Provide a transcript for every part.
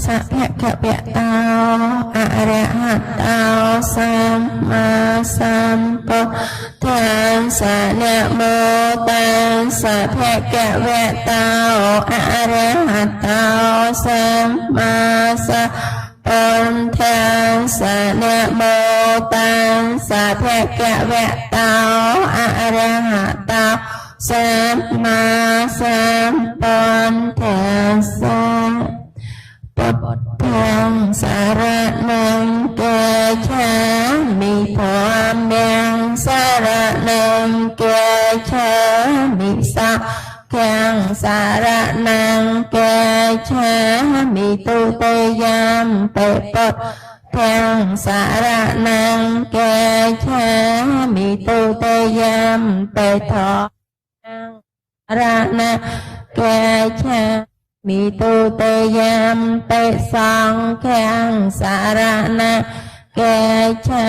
สัพพะคะวะโตอะระหะโตสัมมาสัมพุทธัสสะนะโมตัสสะภะคะวะโตอะระหะโตสัมมาสัมพุทธัสสะนะโมตัสสะภะคะวะโตอะระหะโตสัมมาสัมพุทธัสสะพุทธังสรณังกัจฉามิธัมมังสรณังกัจฉามิสังฆังสรณังกัจฉามิตุติยมปิพุทธังสรณังกัจฉามิตุติยมปิธังสรณังกัจฉามิตุติยมปิสังฆังสรณังกัจฉา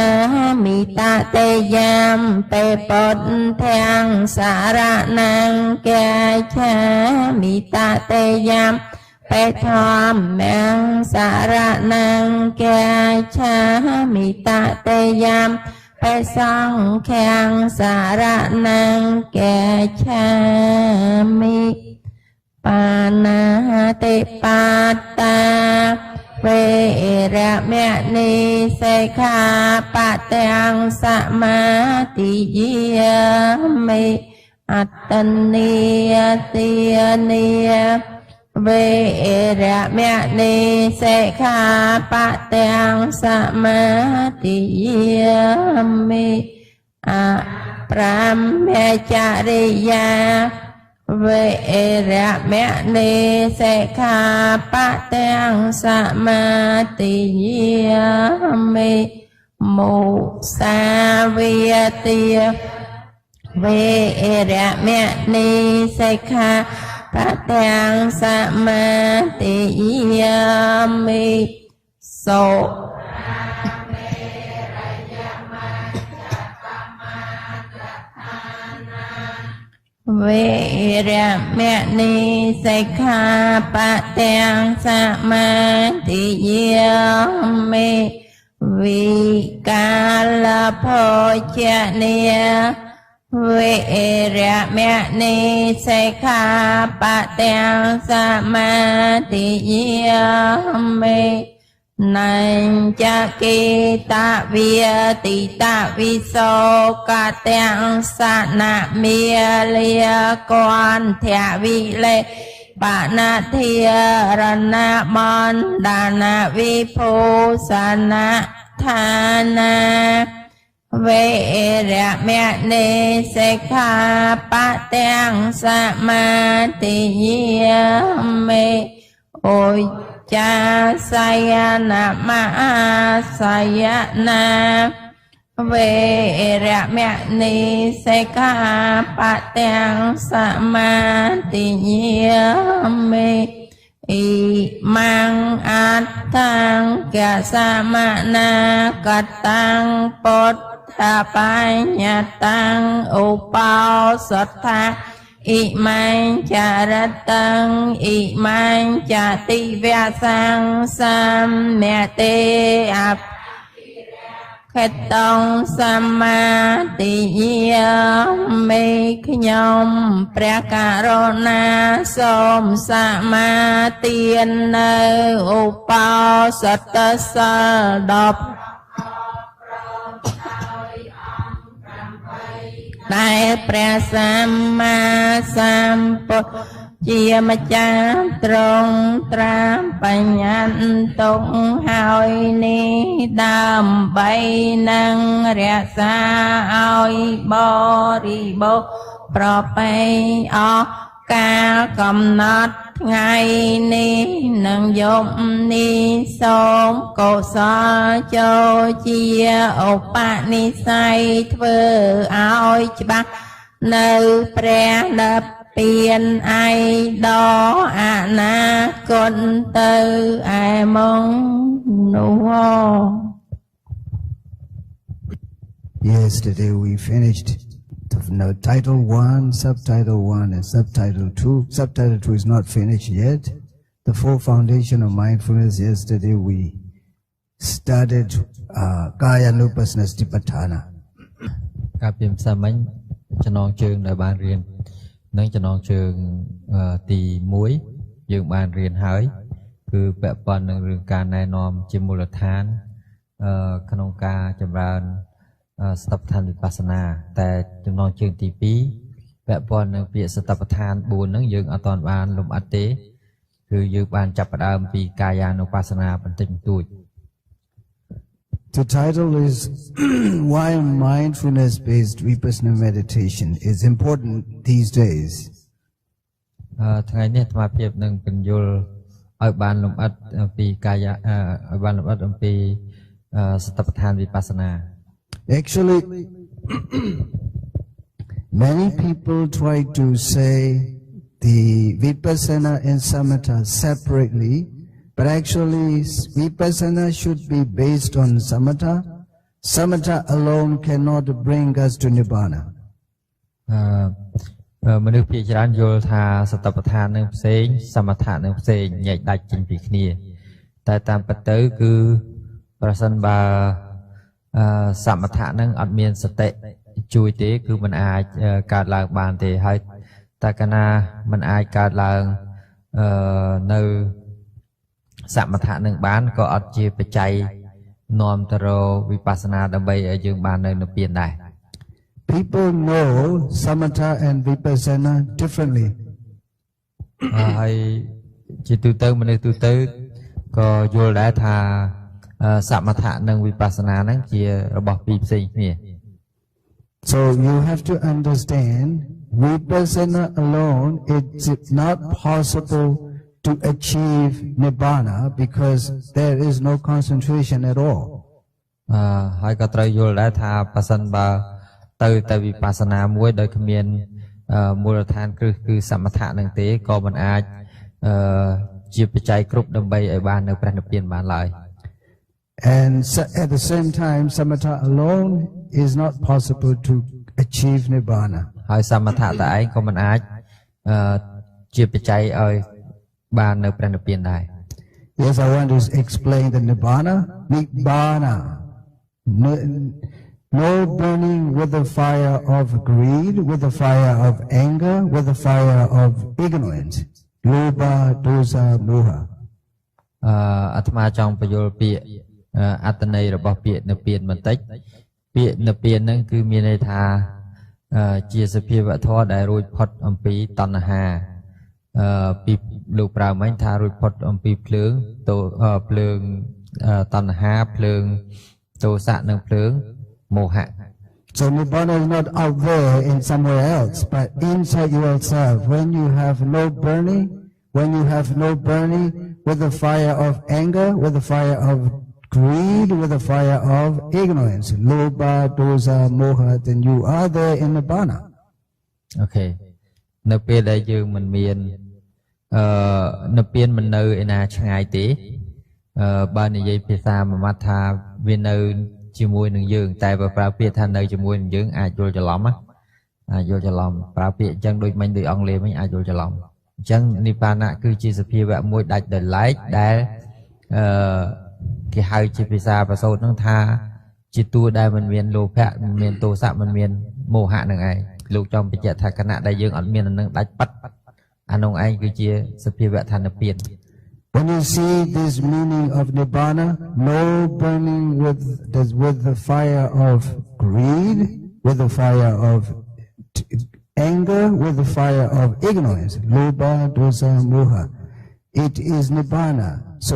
มิตติยมปิพุทธังสรณังกัจฉามิตติยมปิธัมมังสรณังกัจฉามิตติยมปิสังฆังสรณังกัจฉามิปานาติปาตาเวระมะนิสิกขาปะทังสมาธิยามิอัตตนิยติยนิยเวระมะนิสิกขาปะทังสมาธิยามิอะปรามจาริยาเวระมะนิสิกขาปะทังสมาธิยามิมุสาวิยติเวระมะนิสิกขาปะทังสมาธิยามิโสเวระมะนิสิกขาปะทังสมาธิยามิวิกาลโภชนิยเวระมะนิสิกขาปะทังสมาธิยามินันจะกิตะวิยติตะวิโสกะตังสนะเมียเลียกวนเถวิเลปะนาเทียรณะมันดานาวิภูสนะทานาเวระมะนิสิกขาปะทังสมาธิยามิโอจาสยนะมหาสยนะเวระมะนิสิกขาปะทังสมาธิยามิอิมังอัตถังกัสสะมะนากตังปุตตะปัญญตังอุปาสัทธะอิมังจารตังอิมังจติวะสังสัมเมเตอะขตองสัมมาติยามิขยมพระกรุณาทรงสมาตินอุปาสัตตสดบได้พระสัมมาสัมพุทธเจียมจาตรงตรามปัญญาตงหอยนี้ดำใบนังเรียสาเอาบริโภคปรไปออกกากำนัดไงนี้นังยมนิสมโกศลโจเจียอุปนิสัยเธอเอาច្បាស់នៅព្រះดับเปลี่ยนไอดออนาคตទៅឯមកនោះ Yesterday we finished title 1, subtitle 1 and subtitle 2. Subtitle 2 is not finished yet. the four foundation of mindfulness. Yesterday we started Kayanupassana Satipatthana. ការពីម្សិលមិញចំណងជើងដែលបានរៀននឹងចំណងជើងទី1យើងបានរៀនហើយគឺពាក់ព័ន្ធនឹងរឿងការណែនាំជាមូលដ្ឋានក្នុងការចម្រើនស្ថាបដ្ឋានវិបស្សនាតែចំណងជើងទី2ពាក់ព័ន្ធនឹងពាក្យសតបដ្ឋាន4ហ្នឹងយើងអត់ទាន់បានលំអិតទេគឺយើងបានចាប់ផ្ដើមពីកាយានុបស្សនាបន្តិចបន្តួច The title is Why Mindfulness-Based Vipassana Meditation is Important These Days. ថ្ងៃនេះអាត្មាភាពនឹងពន្យល់ឲ្យបានលំអិតអំពីកាយឲ្យបានលំអិតអំពីសតបដ្ឋានវិបស្សនា Actually, many people try to say the Vipassana and Samatha separately, but actually Vipassana should be based on Samatha. Samatha alone cannot bring us to Nibbana. មនុស្សភាគច្រើនយល់ថាសតបដ្ឋាននឹងផ្សេងសមថៈនឹងផ្សេងញែកដាច់ចេញពីគ្នាតែតាមពិតទៅគឺប្រសិនបើសមថៈនឹងអត់មានសតិជួយទេគឺมันអាចកើតឡើងបានទេហើយតែកាលណាมันអាចកើតឡើងនៅសមថៈនឹងបានក៏អត់ជាបច្ច័យនាំទៅរកវិបស្សនាដើម្បីឲ្យយើងបាននៅនិព្វានដែរ People know samatha and vipassana differently. ហើយជាទូទៅមនុស្សទូទៅក៏យល់ដែរថាសមថៈនិងវិបស្សនាហ្នឹងជារបស់ពីរផ្សេងគ្នា So you have to understand vipassana alone it's not possible to achieve nibbana because there is no concentration at all. ហើយក៏ត្រូវយល់ដែរថាបើសិនបើទៅតែវិបស្សនាមួយដោយគ្មានមូលដ្ឋានគ្រឹះគឺសមថៈនឹងទេក៏មិនអាចជាបច្ច័យគ្រប់ដើម្បីឲ្យបាននៅព្រះនិព្វានបានឡើយ And at the same time samatha alone is not possible to achieve nibbana. ហើយសមថៈតែឯងក៏មិនអាចជាបច្ច័យឲ្យបាននៅព្រះនិព្វានដែរ Yes, I want to explain the nibbana. Nibbana. No burning with the fire of greed, with the fire of anger, with the fire of ignorance. Lobha, dosa, moha. អាត្មាចង់បញ្យល់ពាក្យអត្ថន័យរបស់ពាក្យនិព្វានបន្តិចពាក្យនិព្វានហ្នឹងគឺមានន័យថាជាសភាវធម៌ដែលរួចផុតអំពីតណ្ហាពីលោកប្រើមិញថារួចផុតអំពីភ្លើងភ្លើងតណ្ហាភ្លើងទោសៈនិងភ្លើងមោហៈ So nibbana is not out there in somewhere else, but inside yourself. When you have no burning with the fire of anger, with the fire of greed, with the fire of ignorance, lobha, dosa, moha, then you are there in nibbana. Okay. នៅពេលដែលយើងមិនមាននិព្វានមិននៅឯណាឆ្ងាយទេបើនិយាយភាសាមួយម៉ាត់ថាវានៅជាមួយនឹងយើងតែបើប្រើពាក្យថានៅជាមួយនឹងយើងអាចយល់ច្រឡំណាយល់ច្រឡំប្រើពាក្យអញ្ចឹងដូចមិញដូចអង់គ្លេសមិញអាចយល់ច្រឡំអញ្ចឹងនិព្វានៈគឺជាសភាវៈមួយដាច់ដោយឡែកដែលគេហៅជាភាសាប្រសូតហ្នឹងថាជាតួដែលមិនមានលោភៈមិនមានទោសៈមិនមានមោហៈនឹងឯងលោកចង់បញ្ជាក់ថាគណៈដែលយើងអត់មាននឹងដាច់ប៉ាត់អានោះឯងគឺជាសភាវៈថានិព្វាន When you see this meaning of nibbana, no burning with the fire of greed, with the fire of anger, with the fire of ignorance, lobha, dosa, moha. It is nibbana. So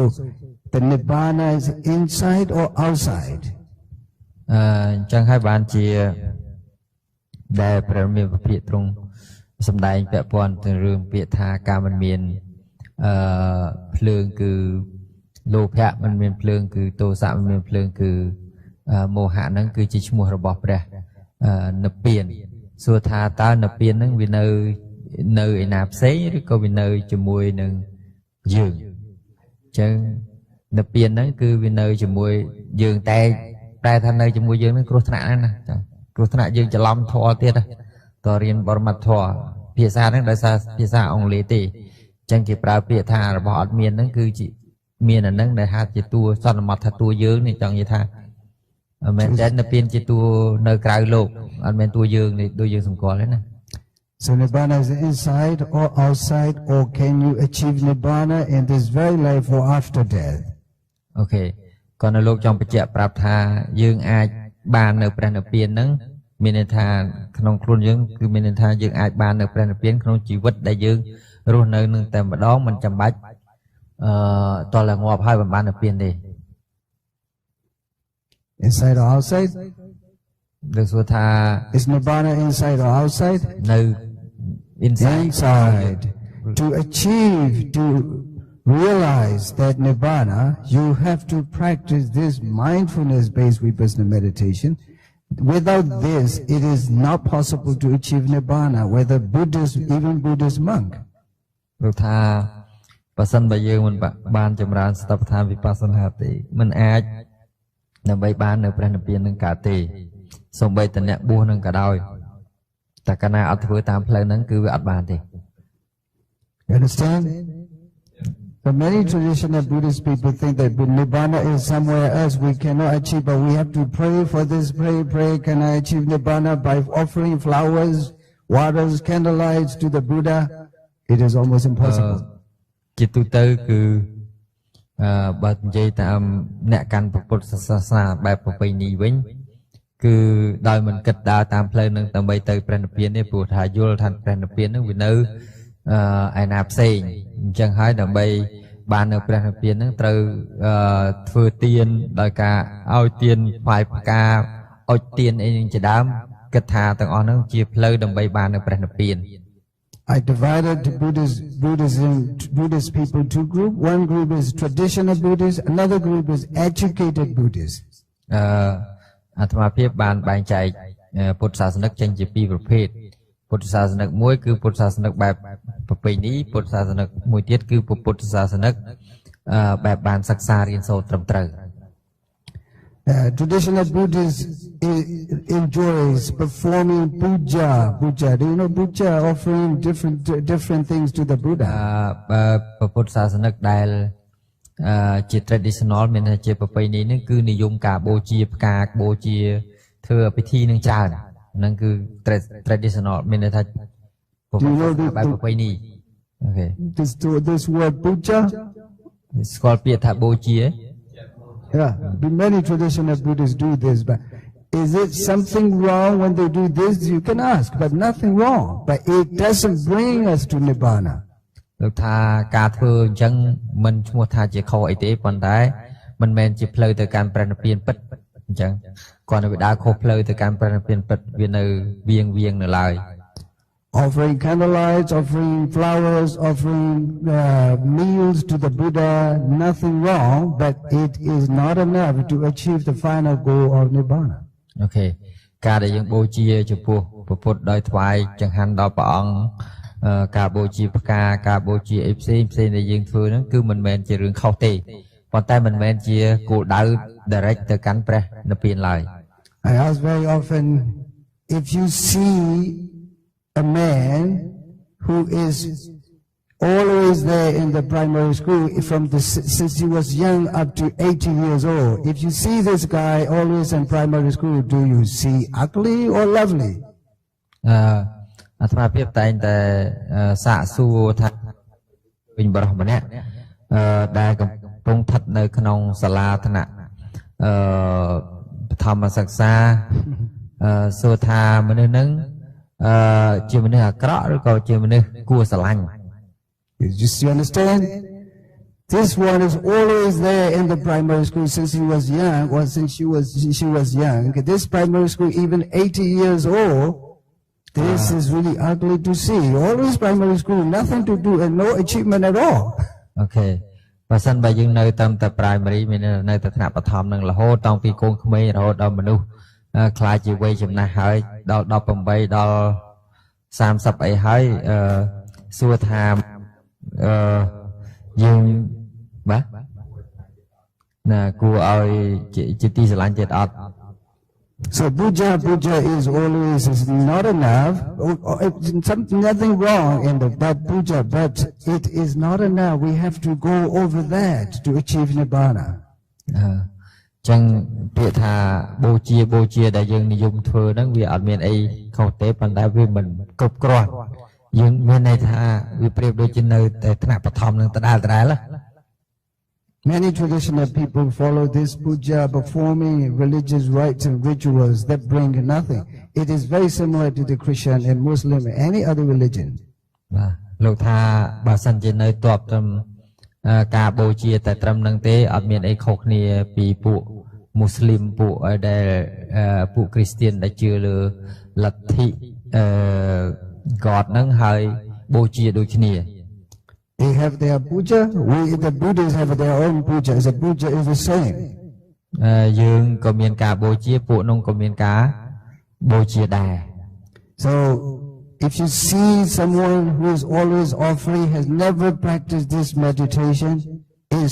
the nibbana is inside or outside. អញ្ចឹងហើយបានជាដែលព្រះមានពភាកទ្រង់សម្ដែងពាក់ព័ន្ធទៅរឿងពាក្យថាការមិនមានភ្លើងគឺលោភៈមិនមានភ្លើងគឺទោសៈមិនមានភ្លើងគឺមោហៈហ្នឹងគឺជាឈ្មោះរបស់ព្រះនិព្វានសួរថាតើនិព្វានហ្នឹងវានៅឯណាផ្សេងឬក៏វានៅជាមួយនឹងយើងអញ្ចឹងនិព្វានហ្នឹងគឺវានៅជាមួយយើងតែតែថានៅជាមួយយើងហ្នឹងគ្រោះថ្នាក់ណាស់ណាចាគ្រោះថ្នាក់យើងច្រឡំធម៌ទៀតតរៀនបរមត្ថធម៌ភាសាហ្នឹងដោយសារភាសាអង់គ្លេសទេ ចឹងគេប្រើពាក្យថារបស់អត់មានហ្នឹងគឺជាមានអាហ្នឹងដែលហៅជាតួសន្មតថាតួយើងនេះចង់និយាយថាមែនតែនិព្វានជាតួនៅក្រៅលោកអត់មែនតួយើងនេះដូចយើងសម្គាល់ទេណា So Nibbana is inside or outside, or can you achieve Nibbana in this very life or after death? អូខេគាត់នៅលោកចង់បញ្ជាក់ប្រាប់ថាយើងអាចបាននៅព្រះនិព្វានហ្នឹងមានន័យថាក្នុងខ្លួនយើងគឺមានន័យថាយើងអាចបាននៅព្រះនិព្វានក្នុងជីវិតដែលយើងរស់នៅនឹងតែម្ដងមិនចាំបាច់តលងាប់ហើយមិនបាននិព្វានទេ Inside or outside? លោកសួរថា Is Nibbana inside or outside? នៅ inside To achieve, to realize that Nibbana, you have to practice this mindfulness-based vipassana meditation. Without this, it is not possible to achieve Nibbana, whether Buddhist, even Buddhist monk. លោកថាបើសិនបើយើងមិនបានចម្រើនស្តបដ្ឋានវិបស្សនាទេមិនអាចដើម្បីបាននៅព្រះនិព្វាននឹងកើតទេសូម្បីតែអ្នកបួសនឹងក៏ដោយតែកាលណាអត់ធ្វើតាមផ្លូវហ្នឹងគឺវាអត់បានទេ You understand? But many traditional Buddhist people think that Nibbana is somewhere else we cannot achieve, but we have to pray for this, pray. Can I achieve Nibbana by offering flowers, waters, candlelights to the Buddha? It is almost impossible. ជាទូទៅគឺបើនិយាយតាមអ្នកកាន់ពុទ្ធសាសនាបែបប្រពៃណីវិញគឺដោយមិនគិតដើរតាមផ្លូវនឹងដើម្បីទៅព្រះនិព្វានទេព្រោះថាយល់ថាព្រះនិព្វាននឹងវានៅឯណាផ្សេងអញ្ចឹងហើយដើម្បីបាននៅព្រះនិព្វាននឹងត្រូវធ្វើទានដោយការឲ្យទានផ្កាយផ្កាអុជទានអីនឹងជាដើមគិតថាទាំងអស់ហ្នឹងជាផ្លូវដើម្បីបាននៅព្រះនិព្វាន I divided Buddhist people two groups. One group is traditional Buddhists, another group is educated Buddhists. អាត្មាភាពបានបែងចែកពុទ្ធសាសនិកចេញជាពីរប្រភេទពុទ្ធសាសនិកមួយគឺពុទ្ធសាសនិកបែបប្រពៃណីពុទ្ធសាសនិកមួយទៀតគឺពុទ្ធសាសនិកបែបបានសិក្សារៀនសូត្រត្រឹមត្រូវ Traditional Buddhists enjoys performing puja. Do you know puja? Offering different things to the Buddha. ពុទ្ធសាសនិកដែលជា traditional មានន័យជាប្រពៃណីនេះគឺនិយមការបូជាផ្កាបូជាធ្វើពិធីនឹងច្រើនហ្នឹងគឺ traditional មានន័យថាបែបប្រពៃណីអូខេ This word puja ស្គាល់ពាក្យថាបូជា Yeah, many traditional Buddhists do this, but is it something wrong when they do this? You can ask, but nothing wrong. But it doesn't bring us to Nibbana. លោកថាការធ្វើអញ្ចឹងមិនឈ្មោះថាជាខុសអីទេប៉ុន្តែមិនមែនជាផ្លូវទៅកាន់ព្រះនិព្វានពិតអញ្ចឹងគាត់នៅវាដើរខុសផ្លូវទៅកាន់ព្រះនិព្វានពិតវានៅវៀងនៅឡើយ Offering candlelights, offering flowers, offering meals to the Buddha, nothing wrong, but it is not enough to achieve the final goal of Nibbana. អូខេការដែលយើងបូជាចំពោះព្រះពុទ្ធដោយថ្វាយចង្ហាន់ដល់ព្រះអង្គការបូជាផ្កាការបូជាអីផ្សេងដែលយើងធ្វើហ្នឹងគឺមិនមែនជារឿងខុសទេប៉ុន្តែមិនមែនជាគោលដៅ direct ទៅកាន់ព្រះនិព្វានឡើយ I ask very often if you see a man who is always there in the primary school since he was young up to 80 years old. If you see this guy always in primary school, do you see ugly or lovely? អាត្មាភាពតែងតែសាកសួរថាវិញបរិះម្នាក់ដែលកំពុងស្ថិតនៅក្នុងសាលាថ្នាក់បឋមសិក្សាសួរថាមនុស្សហ្នឹងជាមនុស្សអាក្រក់ឬក៏ជាមនុស្សគួរស្រឡាញ់ You understand? This one is always there in the primary school since he was young or since she was young. This primary school even 80 years old. This is really ugly to see. Always primary school, nothing to do and no achievement at all. Okay. បើសិនបើយើងនៅតាមតែ primary មាននៅតែថ្នាក់បឋមនឹងរហូតតាំងពីកូនក្មេងរហូតដល់មនុស្សខ្លាចជាវ័យចំណាស់ហើយដល់18ដល់30អីហើយសួរថាយើងបាទណាគួរឲ្យជាទីស្រឡាញ់ទៀតអត់ So puja is always is not enough. Nothing wrong in that puja, but it is not enough. We have to go over that to achieve nibbana. ចឹងពាក្យថាបូជាដែលយើងនិយមធ្វើហ្នឹងវាអត់មានអីខុសទេប៉ុន្តែវាមិនគ្រប់គ្រាន់យើងមានន័យថាវាប្រៀបដូចជានៅតែថ្នាក់បឋមនឹងដដែល Many traditional people follow this puja, performing religious rites and rituals that bring nothing. It is very similar to the Christian and Muslim and any other religion. បាទលោកថាបើសិនជានៅតបត្រឹមការបូជាតែត្រឹមនឹងទេអត់មានអីខុសគ្នាពីពួកមូស្លីមពួកដែលពួកគ្រីស្ទានដែលជឿលើលទ្ធិGod ហ្នឹងហើយបូជាដូចគ្នា They have their puja. We, the Buddhists, have their own puja. The puja is the same. យើងក៏មានការបូជាពួកនោះក៏មានការបូជាដែរ So if you see someone who is always offering, has never practiced this meditation, is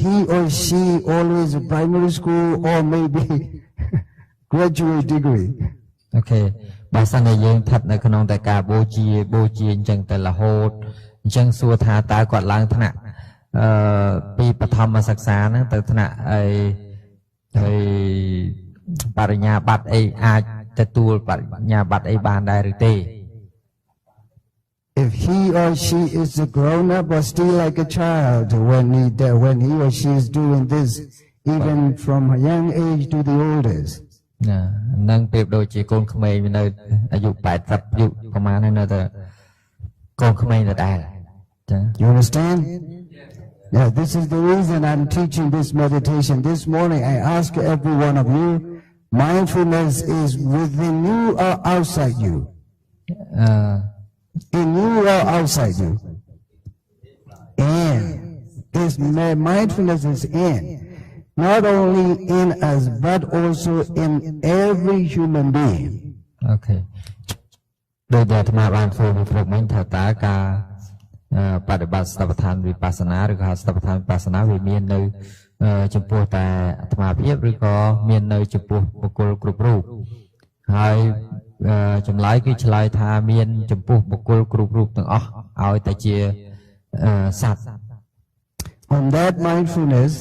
he or she always a primary school or maybe graduate degree? Okay. បើសិនជាយើងស្ថិតនៅក្នុងតែការបូជាអញ្ចឹងតែរហូតអញ្ចឹងសួរថាតើគាត់ឡើងថ្នាក់ពីបឋមសិក្សាហ្នឹងទៅថ្នាក់ហើយបរិញ្ញាបត្រអីអាចទទួលបរិញ្ញាបត្រអីបានដែរឬទេ If he or she is a grown up or still like a child when he or she is doing this even from a young age to the oldest. នឹងប្រៀបដូចជាកូនក្មេងនៅអាយុ80អាយុប្រហែលហ្នឹងនៅតែកូនក្មេងដដែលចា You understand? Yeah, this is the reason I'm teaching this meditation. This morning I ask every one of you, mindfulness is within you or outside you? In you or outside you? In. This mindfulness is in. Not only in us, but also in every human being. Okay. ដោយដែលអាត្មាបានធ្វើពីព្រឹកមិញថាតើការបដិបត្តិស្តបដ្ឋានវិបស្សនាឬក៏ស្តបដ្ឋានវិបស្សនាវាមាននៅចំពោះតែអាត្មាភាពឬក៏មាននៅចំពោះបុគ្គលគ្រប់រូបហើយចម្លើយគឺឆ្លើយថាមានចំពោះបុគ្គលគ្រប់រូបទាំងអស់ឲ្យតែជាសត្វ On that mindfulness,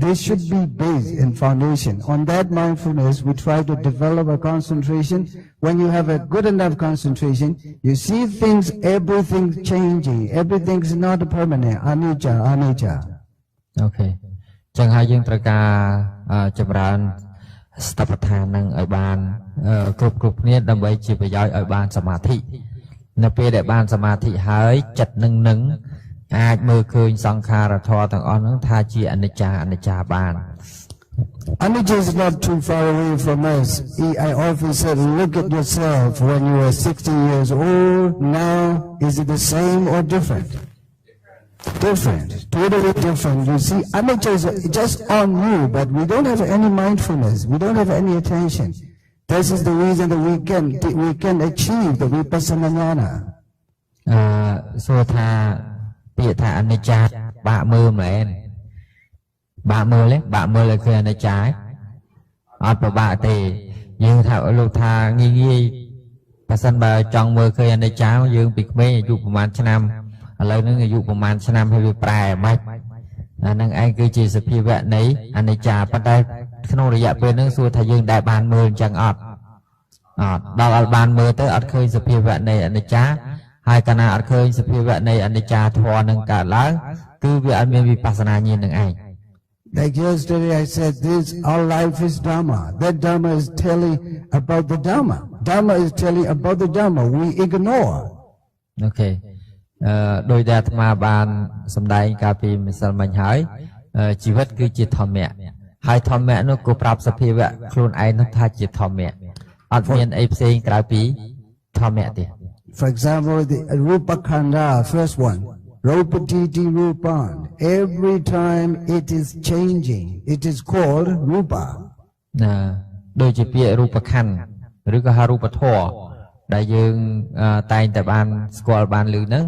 this should be base and foundation. On that mindfulness, we try to develop a concentration. When you have a good enough concentration, you see things, everything changing. Everything is not permanent. Anicca. Okay. ចឹងហើយយើងត្រូវការចម្រើនស្តបដ្ឋាននឹងឲ្យបានគ្រប់គ្នាដើម្បីជាប្រយោជន៍ឲ្យបានសមាធិនៅពេលដែលបានសមាធិហើយចិត្តនឹងអាចមើលឃើញសង្ខារធម៌ទាំងអស់ហ្នឹងថាជាអនិច្ចាបាន Anicca is not too far away from us. I often said, look at yourself when you were 60 years old. Now, is it the same or different? Different, totally different. You see, anicca is just on you, but we don't have any mindfulness. We don't have any attention. This is the reason that we can achieve the vipassana jnana. សួរថាពាក្យថាអនិច្ចាបាក់មើលមែនបាក់មើលគឺអនិច្ចាអត់ប្របាក់ទេយើងថាលោកថាងាយបើសិនបើចង់មើលឃើញអនិច្ចាយើងពីក្មេងអាយុប្រហែលឆ្នាំឥឡូវហ្នឹងអាយុប្រហែលឆ្នាំហើយវាប្រែមិនអាហ្នឹងឯងគឺជាសភាវៈនៃអនិច្ចាប៉ុន្តែក្នុងរយៈពេលហ្នឹងសួរថាយើងដែលបានមើលអញ្ចឹងអត់ដល់អត់បានមើលទៅអត់ឃើញសភាវៈនៃអនិច្ចាហើយកាលណាអត់ឃើញសភាវៈនៃអនិច្ចាធម៌នឹងកើតឡើងគឺវាអត់មានវិបស្សនាញាណនឹងឯង Like yesterday I said this, our life is Dhamma. That Dhamma is telling about the Dhamma. Dhamma is telling about the Dhamma. We ignore. Okay. ដោយដែលអាត្មាបានសម្ដែងកាលពីម្សិលមិញហើយជីវិតគឺជាធម្មៈហើយធម្មៈនោះក៏ប្រាប់សភាវៈខ្លួនឯងនោះថាជាធម្មៈអត់មានអីផ្សេងក្រៅពីធម្មៈទេ For example, the Rupa Khanda, first one. Rupatiti Rupan. Every time it is changing. It is called Rupa. ដូចជាពាក្យរូបខណ្ឌឬក៏ហៅរូបធម៌ដែលយើងតែងតែបានស្គាល់បានឮហ្នឹង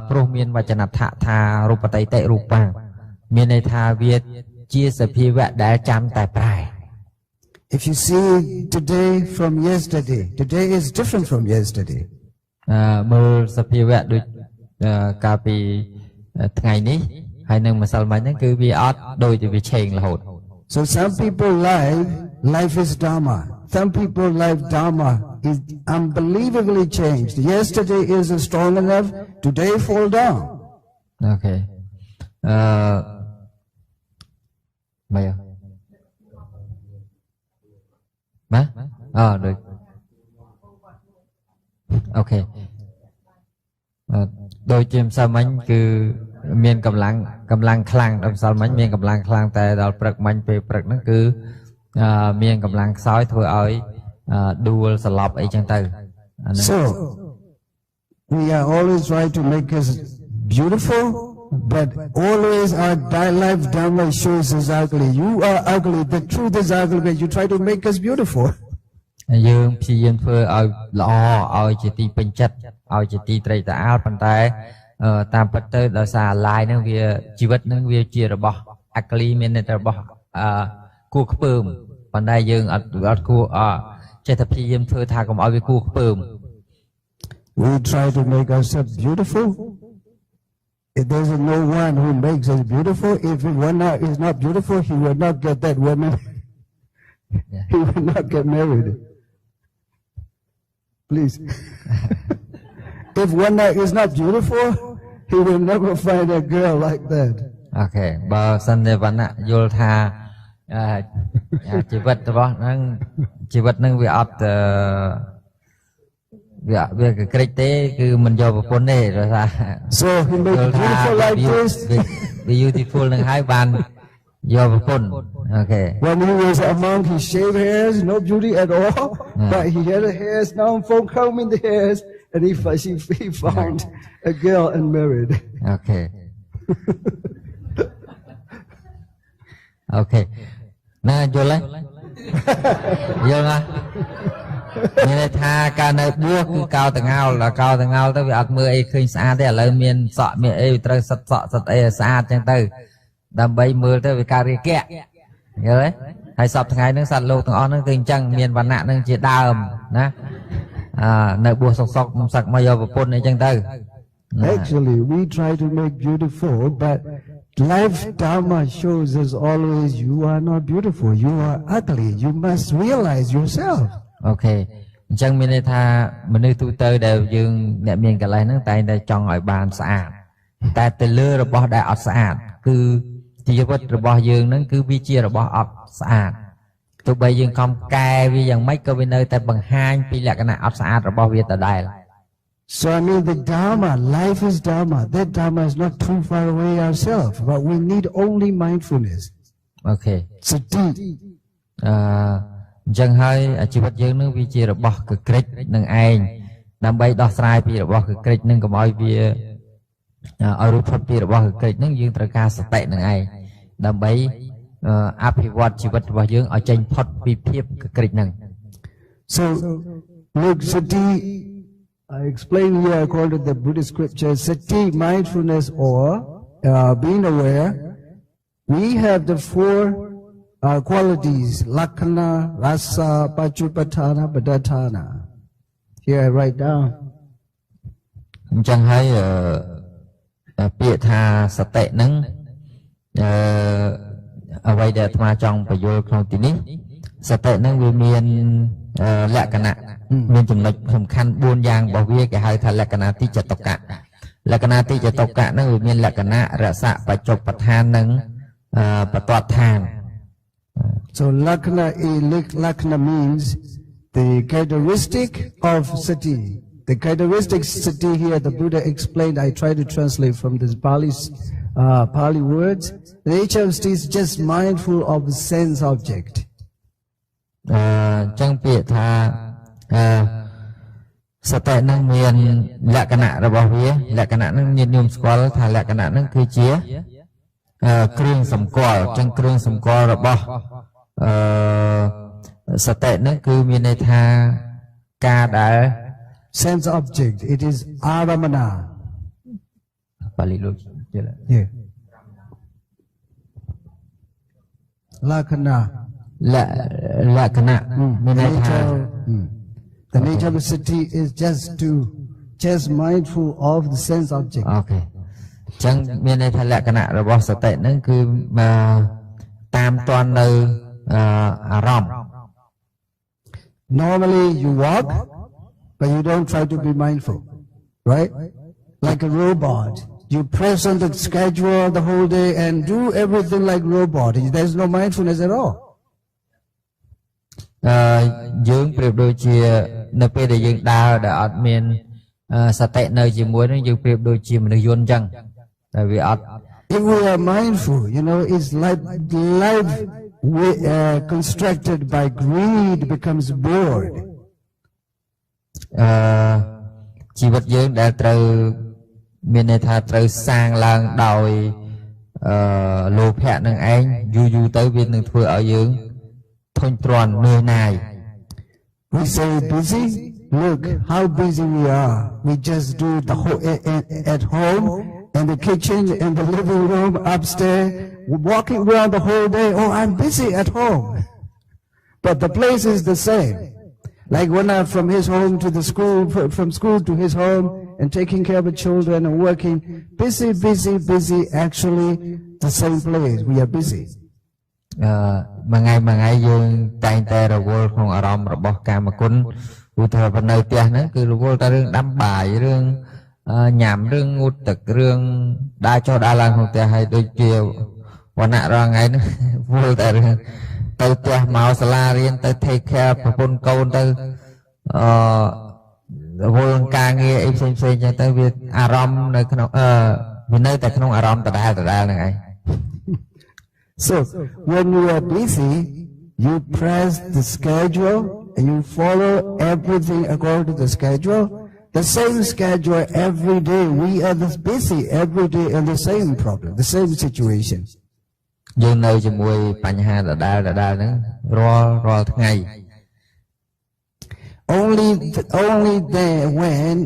ព្រោះមានវចនដ្ឋថារូបតៃតិរូបាមានន័យថាវាជាសភាវៈដែលចាំតែប្រែ If you see today from yesterday, today is different from yesterday. មើលសភាវៈដូចកាលពីថ្ងៃនេះហើយនឹងម្សិលមិញហ្នឹងគឺវាអត់ដូចតែវាឆេងរហូត So some people life is Dharma. Some people life Dharma is unbelievably changed. Yesterday is strong enough, today fall down. អូខេមកដូចអូខេដូចជាម្សិលមិញគឺមានកម្លាំងខ្លាំងដល់ម្សិលមិញមានកម្លាំងខ្លាំងតែដល់ព្រឹកមិញពេលព្រឹកហ្នឹងគឺមានកម្លាំងខ្សោយធ្វើឲ្យដួលសន្លប់អីចឹងទៅ So we are always trying to make us beautiful, but always our life Dharma shows us ugly. You are ugly, the truth is ugly, but you try to make us beautiful. យើងព្យាយាមធ្វើឲ្យល្អឲ្យជាទីពេញចិត្តឲ្យជាទីត្រេកត្រអាលប៉ុន្តែតាមពិតទៅដោយសារឡាយហ្នឹងវាជីវិតហ្នឹងវាជារបស់អាក្លីមានតែរបស់គួរខ្ពើមប៉ុន្តែយើងអត់គួរចេះតែព្យាយាមធ្វើថាកុំឲ្យវាគួរខ្ពើម We try to make ourselves beautiful. If there's no one who makes us beautiful, if one is not beautiful, he will not get that woman. He will not get married. Please. If one is not beautiful, he will never find a girl like that. អូខេបើសិនតែវណ្ណៈយល់ថាជីវិតរបស់ហ្នឹងជីវិតហ្នឹងវាអត់វាក្រិចទេគឺមិនយកប្រពន្ធទេដោយសារ So he made beautiful like this. Beautiful នឹងហើយបានយកប្រពន្ធអូខេ When he was a monk, he shaved hairs, no beauty at all. But he had the hairs, now phone combing the hairs, and he found a girl and married. អូខេអូខេណាយល់ហើយយល់ណាមានន័យថាការនៅបួសគឺកោតងោលដល់កោតងោលទៅវាអត់មើលអីឃើញស្អាតទេឥឡូវមានសក់មានអីត្រូវសិតសក់សិតអីស្អាតចឹងទៅដើម្បីមើលទៅវាការរាគៈយល់ទេហើយសពថ្ងៃហ្នឹងសត្វលោកទាំងអស់ហ្នឹងគឺអញ្ចឹងមានវណ្ណៈហ្នឹងជាដើមណានៅបួសសុកមិនសឹកមកយកប្រពន្ធអីចឹងទៅ Actually, we try to make beautiful, but life Dharma shows us always you are not beautiful, you are ugly, you must realize yourself. អូខេអញ្ចឹងមានន័យថាមនុស្សទូទៅដែលយើងអ្នកមានកលេសហ្នឹងតែងតែចង់ឲ្យបានស្អាតតែទៅលើរបស់ដែលអត់ស្អាតគឺជីវិតរបស់យើងហ្នឹងគឺវាជារបស់អត់ស្អាតទោះបីយើងខំកែវាយ៉ាងម៉េចក៏វានៅតែបង្ហាញពីលក្ខណៈអត់ស្អាតរបស់វាដដែល So I mean the Dharma, life is Dharma. That Dharma is not too far away ourselves, but we need only mindfulness. អូខេ Sati. អញ្ចឹងហើយជីវិតយើងនឹងវាជារបស់កក្រិចនឹងឯងដើម្បីដោះស្រាយពីរបស់កក្រិចនឹងកុំឲ្យវាឲ្យរួចផុតពីរបស់កក្រិចនឹងយើងត្រូវការសតិនឹងឯងដើម្បីអភិវឌ្ឍជីវិតរបស់យើងឲ្យចេញផុតពីភាពកក្រិចនឹង So look, Sati, I explain here according to the Buddhist scripture, Sati, mindfulness or being aware, we have the four qualities, Lakkhana, Rasa, Pachupatthana, Padatthana. Here I write down. អញ្ចឹងហើយពាក្យថាសតិនឹងអ្វីដែលអាត្មាចង់បញ្យល់ក្នុងទីនេះសតិនឹងវាមានលក្ខណៈមានចំណុចសំខាន់4យ៉ាងរបស់វាគេហៅថាលក្ខណៈទីចតុកៈលក្ខណៈទីចតុកៈនឹងវាមានលក្ខណៈរសៈបច្ចុប្បដ្ឋាននិងបតតដ្ឋាន So Lakkhana means the characteristic of Sati. The characteristic Sati here the Buddha explained, I try to translate from this Pali words. The nature of Sati is just mindful of the sense object. ចឹងពាក្យថាសតិនឹងមានលក្ខណៈរបស់វាលក្ខណៈនឹងញាតិញោមស្គាល់ថាលក្ខណៈនឹងគឺជាគ្រឿងសម្គាល់ចឹងគ្រឿងសម្គាល់របស់សតិនឹងគឺមានន័យថាការដែល sense object, it is aramana. បាលីលោកយល់ Yeah. Lakkhana. លក្ខណៈមានន័យថា The nature of the city is just mindful of the sense object. អូខេអញ្ចឹងមានន័យថាលក្ខណៈរបស់សតិហ្នឹងគឺតាមតន់នៅអារម្មណ៍ Normally you walk, but you don't try to be mindful, right? Like a robot. You press on the schedule the whole day and do everything like robot. There's no mindfulness at all. យើងប្រៀបដូចជានៅពេលដែលយើងដើរដែលអត់មានសតិនៅជាមួយនឹងយើងប្រៀបដូចជាមនុស្សយន្តអញ្ចឹងតែវាអត់ If we are mindful, it's like life constructed by greed becomes bored. ជីវិតយើងដែលត្រូវមានន័យថាត្រូវសាងឡើងដោយលោភៈនឹងឯងយូរទៅវានឹងធ្វើឲ្យយើងធុញទ្រាន់នឿយណាយ We say busy. Look how busy we are. We just do the whole at home, in the kitchen, in the living room, upstairs, walking around the whole day. Oh, I'm busy at home. But the place is the same. Like when I'm from his home to the school, from school to his home, and taking care of the children and working. Busy. Actually, the same place. We are busy. មួយថ្ងៃយើងតែងតែរវល់ក្នុងអារម្មណ៍របស់កាមគុណឧទាហរណ៍នៅផ្ទះហ្នឹងគឺរវល់តែរឿងដាំបាយរឿងញ៉ាំរឿងងូតទឹករឿងដើរចុះដើរឡើងក្នុងផ្ទះហើយដូចជាវណ្ណៈរាល់ថ្ងៃហ្នឹងវល់តែរឿងទៅផ្ទះមកសាលារៀនទៅ take care ប្រពន្ធកូនទៅរវល់នឹងការងារអីផ្សេងៗចឹងទៅវាអារម្មណ៍នៅក្នុងវានៅតែក្នុងអារម្មណ៍ដដែលហ្នឹងឯង So when you are busy, you press the schedule and you follow everything according to the schedule. The same schedule every day. We are busy every day in the same problem, the same situation. យើងនៅជាមួយបញ្ហាដដែលហ្នឹងរាល់ថ្ងៃ Only there when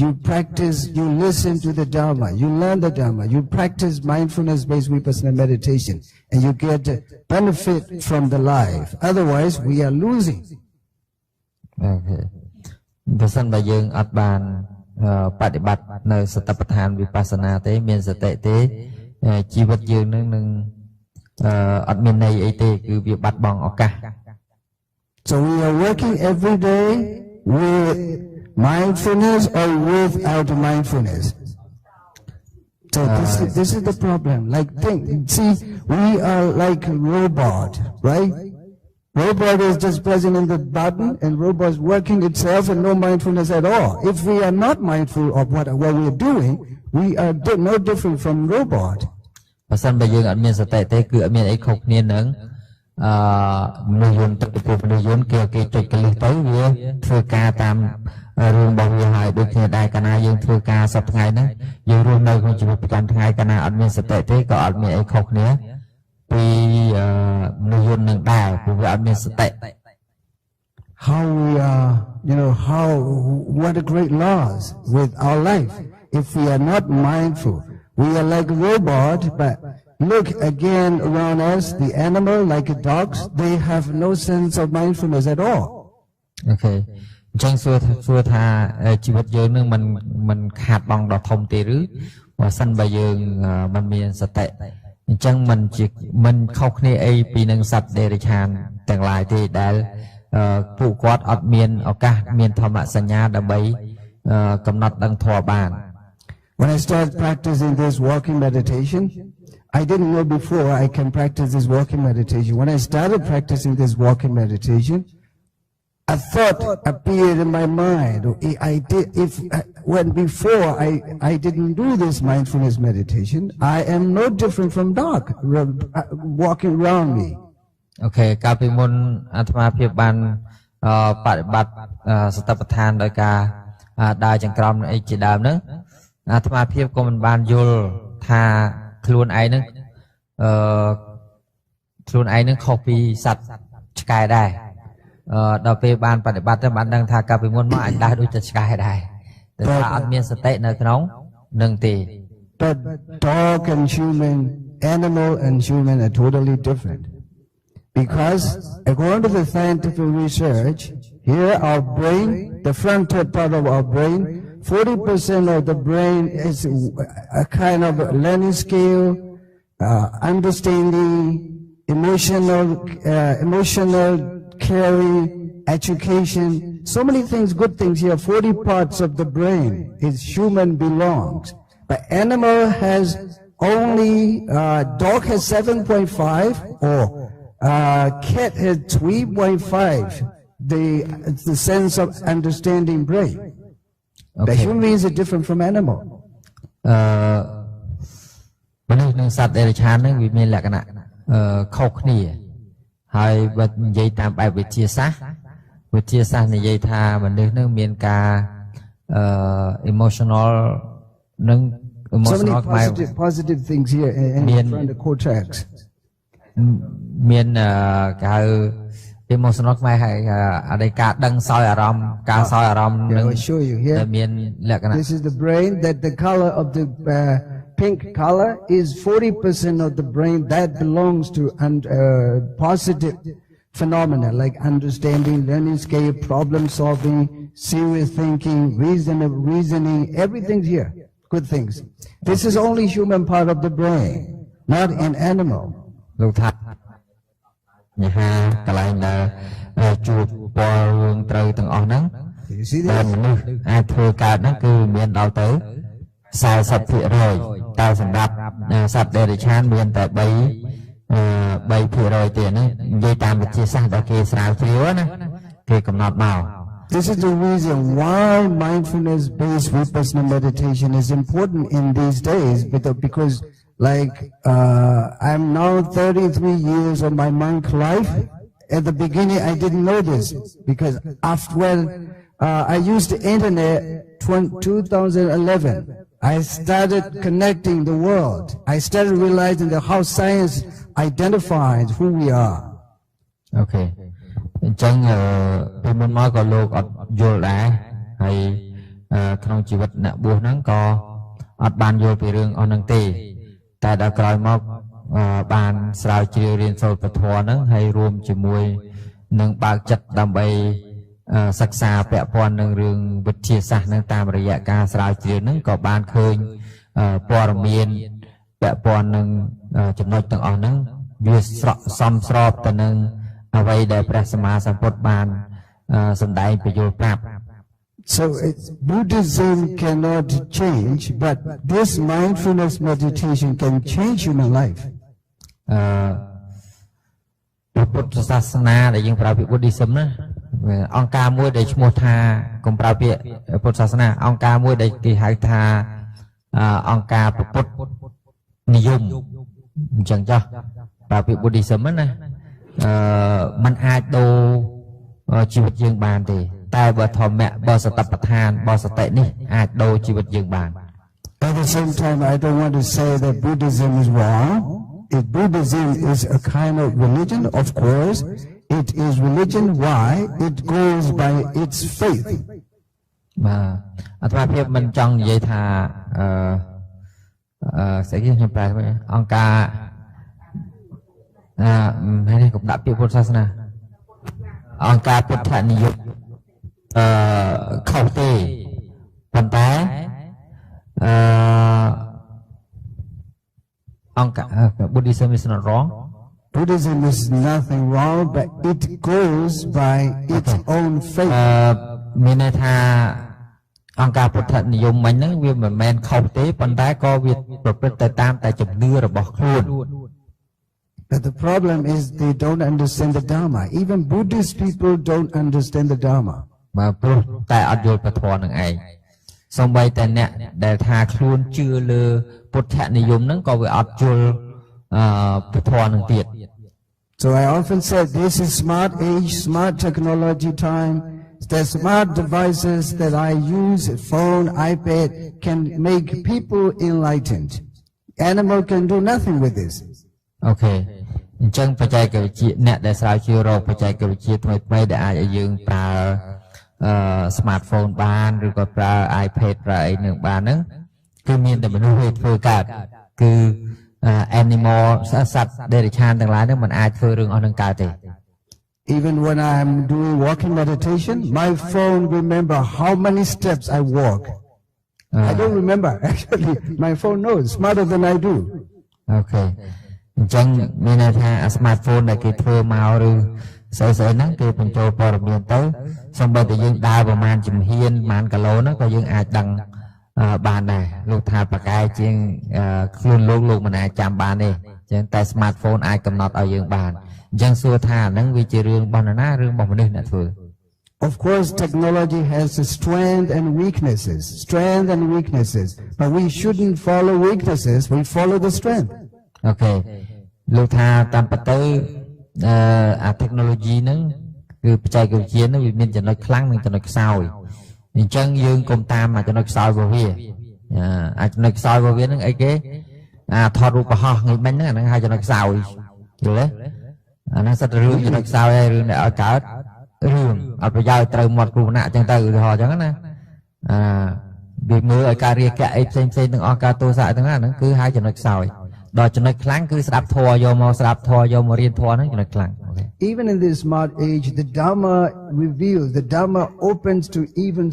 you practice, you listen to the Dharma, you learn the Dharma, you practice mindfulness-based vipassana meditation, and you get benefit from the life. Otherwise, we are losing. Okay. បើសិនបើយើងអត់បានបប្រតិបត្តិនៅសតិប្បដ្ឋានវិបស្សនាទេមានសតិទេជីវិតយើងនឹងអត់មានន័យអីទេគឺវាបាត់បង់ឱកាស So we are working every day with mindfulness or without mindfulness. So this is the problem. See, we are like a robot, right? Robot is just pressing in the button and robot is working itself and no mindfulness at all. If we are not mindful of what we are doing, we are no different from robot. បើសិនបើយើងអត់មានសតិទេគឺអត់មានអីខុសគ្នានឹងមនុស្សយន្តទៅពួកមនុស្សយន្តគេចុចកលិះទៅវាធ្វើការតាមរឿងរបស់វាហើយដូចគ្នាដែរកាលណាយើងធ្វើការសប្តាហ៍ហ្នឹងយើងរស់នៅក្នុងជីវិតប្រចាំថ្ងៃកាលណាអត់មានសតិទេក៏អត់មានអីខុសគ្នាពីមនុស្សយន្តនឹងដែរព្រោះវាអត់មានសតិ How we are, what a great loss with our life. If we are not mindful, we are like a robot, but look again around us, the animal, like dogs, they have no sense of mindfulness at all. Okay. អញ្ចឹងសួរថាជីវិតយើងនឹងមិនខាតបង់ដល់ធំទេឬបើសិនបើយើងមិនមានសតិអញ្ចឹងមិនខុសគ្នាអីពីនឹងសត្វដេរឆានទាំងឡាយទេដែលពួកគាត់អត់មានឱកាសមានធម្មសញ្ញាដើម្បីកំណត់ដឹងធម៌បាន When I started practicing this walking meditation, I didn't know before I can practice this walking meditation. When I started practicing this walking meditation, a thought appeared in my mind. When before I didn't do this mindfulness meditation, I am no different from dog walking around me. Okay, កាលពីមុនអាត្មាភាពបានបប្រតិបត្តិសតិប្បដ្ឋានដោយការដើរចង្ក្រមអីជាដើមហ្នឹងអាត្មាភាពក៏មិនបានយល់ថាខ្លួនឯងហ្នឹងខុសពីសត្វឆ្កែដែរដល់ពេលបានបប្រតិបត្តិទៅបានដឹងថាកាលពីមុនមកអាចដើរដូចតែឆ្កែដែរតែថាអត់មានសតិនៅក្នុងនឹងទេ But dog and human, animal and human are totally different. Because according to the scientific research, here our brain, the frontal part of our brain, 40% of the brain is a kind of learning skill, understanding, emotional caring, education, so many things, good things here. 40 parts of the brain is human belongs. But animal has only, dog has 7.5 or cat has 3.5, the sense of understanding brain. The human being is different from animal. មនុស្សនិងសត្វដែលរឆានហ្នឹងវាមានលក្ខណៈខុសគ្នាហើយបើនិយាយតាមបែបវិទ្យាសាស្ត្រនិយាយថាមនុស្សហ្នឹងមានការ emotional និង So many emotional positive things here in front of the cortex. មានគេហៅ emotional ខ្មែរហើយអតីតការដឹងសោយអារម្មណ៍ការសោយអារម្មណ៍នឹង I will show you here. មានលក្ខណៈ This is the brain that the color of the pink color is 40% of the brain that belongs to positive phenomena like understanding, learning skill, problem solving, serious thinking, reasoning, everything's here. Good things. This is only human part of the brain, not an animal. លោកថាញហាកន្លែងដែលជួបពណ៌រឿងត្រូវទាំងអស់ហ្នឹង You see តែ this? មនុស្សអាចធ្វើកើតហ្នឹងគឺមានដល់ទៅ 40% តែសម្រាប់សត្វដេរិឆានមានតែ3% ទេហ្នឹងនិយាយតាមវិទ្យាសាស្ត្រដែលគេស្រាវជ្រាវណាគេកំណត់មក This is the reason why mindfulness-based vipassana meditation is important in these days, because like I'm now 33 years of my monk life. At the beginning, I didn't know this because after I used the internet 2011. I started connecting the world. I started realizing that how science identifies who we are. Okay. អញ្ចឹងពីមុនមកក៏លោកអត់យល់ដែរហើយក្នុងជីវិតអ្នកបួសហ្នឹងក៏អត់បានយល់ពីរឿងអស់ហ្នឹងទេតែដល់ក្រោយមកបានស្រាវជ្រាវរៀនសូត្រពធហ្នឹងហើយរួមជាមួយនឹងបើកចិត្តដើម្បីសិក្សាពាក់ព័ន្ធនឹងរឿងវិទ្យាសាស្ត្រហ្នឹងតាមរយៈការស្រាវជ្រាវហ្នឹងក៏បានឃើញព័ត៌មានពាក់ព័ន្ធនឹងចំណុចទាំងអស់ហ្នឹងវាសមស្របទៅនឹងអ្វីដែលព្រះសម្មាសម្ពុទ្ធបានសម្ដែងពយល់ប្រាប់ So Buddhism cannot change, but this mindfulness meditation can change human life. ពុទ្ធសាសនាដែលយើងប្រើពាក្យ Buddhism ណាអង្គការមួយដែលឈ្មោះថាកុំប្រើពាក្យពុទ្ធសាសនាអង្គការមួយដែលគេហៅថាអង្គការពុទ្ធនិយមអញ្ចឹងចុះប្រើពាក្យ Buddhism ណាมันអាចដូរជីវិតយើងបានទេតែបើធម្មៈបើសតិប្បដ្ឋានបើសតិនេះអាចដូរជីវិតយើងបាន At the same time, I don't want to say that Buddhism is wrong. If Buddhism is a kind of religion, of course, it is religion. Why? It goes by its faith. បាទអត្ថភាពមិនចង់និយាយថាស្អីគេខ្ញុំប្រែទៅអង្គការហើយនេះក៏ដាក់ពាក្យពុទ្ធសាសនាអង្គការពុទ្ធនិយមខុសទេប៉ុន្តែអង្គការ Buddhism is not wrong. Buddhism is nothing wrong, but it goes by its own faith. មានន័យថាអង្គការពុទ្ធនិយមមិញហ្នឹងវាមិនមែនខុសទេប៉ុន្តែក៏វាប្រព្រឹត្តទៅតាមតែជំនឿរបស់ខ្លួន But the problem is they don't understand the Dharma. Even Buddhist people don't understand the Dharma. បាទព្រោះតែអត់យល់ពធនឹងឯងសូម្បីតែអ្នកដែលថាខ្លួនជឿលើពុទ្ធនិយមហ្នឹងក៏វាអត់យល់ពធនឹងទៀត So I often say this is smart age, smart technology time. The smart devices that I use, phone, iPad, can make people enlightened. Animal can do nothing with this. អូខេអញ្ចឹងបច្ចេកវិទ្យាអ្នកដែលស្រាវជ្រាវរកបច្ចេកវិទ្យាថ្មីៗដែលអាចឲ្យយើងប្រើ smartphone បានឬក៏ប្រើ iPad ប្រើអីនឹងបានហ្នឹងគឺមានតែមនុស្សធ្វើកើតគឺ animal សត្វដេរឆានទាំងឡាយហ្នឹងមិនអាចធ្វើរឿងអស់នឹងកើតទេ Even when I'm doing walking meditation, my phone remember how many steps I walk. I don't remember. Actually, my phone knows smarter than I do. អូខេអញ្ចឹងមានន័យថា smartphone ដែលគេធ្វើមកឬស្អីៗហ្នឹងគេបញ្ចូលព័ត៌មានទៅសូម្បីតែយើងដើរប្រហែលជំហានប្រហែលគីឡូហ្នឹងក៏យើងអាចដឹងបានដែរលោកថាប្រកែជាងខ្លួនលោកមិនអាចចាំបានទេអញ្ចឹងតែ smartphone អាចកំណត់ឲ្យយើងបានអញ្ចឹងសួរថាហ្នឹងវាជារឿងរបស់នរណារឿងរបស់មនុស្សអ្នកធ្វើ Of course, technology has strength and weaknesses, but we shouldn't follow weaknesses, we follow the strength. អូខេលោកថាតាមពិតទៅអា technology ហ្នឹងគឺបច្ចេកវិទ្យាហ្នឹងវាមានចំណុចខ្លាំងនិងចំណុចខ្សោយអញ្ចឹងយើងកុំតាមចំណុចខ្សោយរបស់វាចំណុចខ្សោយរបស់វាហ្នឹងអីគេថតរូបកុហកថ្ងៃមិញហ្នឹងអាហ្នឹងហៅចំណុចខ្សោយយល់ទេអាហ្នឹងសិតរឿងចំណុចខ្សោយហើយរឿងដែលឲ្យកើតរឿងអត់ប្រយោជន៍ត្រូវមាត់គ្រូណាអញ្ចឹងទៅឧទាហរណ៍អញ្ចឹងណាវាមើលឲ្យការរៀបការអីផ្សេងទាំងអស់ការទោសៈទាំងហ្នឹងគឺហៅចំណុចខ្សោយដល់ចំណុចខ្លាំងគឺស្ដាប់ធម៌យកមកស្ដាប់ធម៌យកមករៀនធម៌ហ្នឹងចំណុចខ្លាំង Even in this smart age, the Dharma reveals, the Dharma opens to even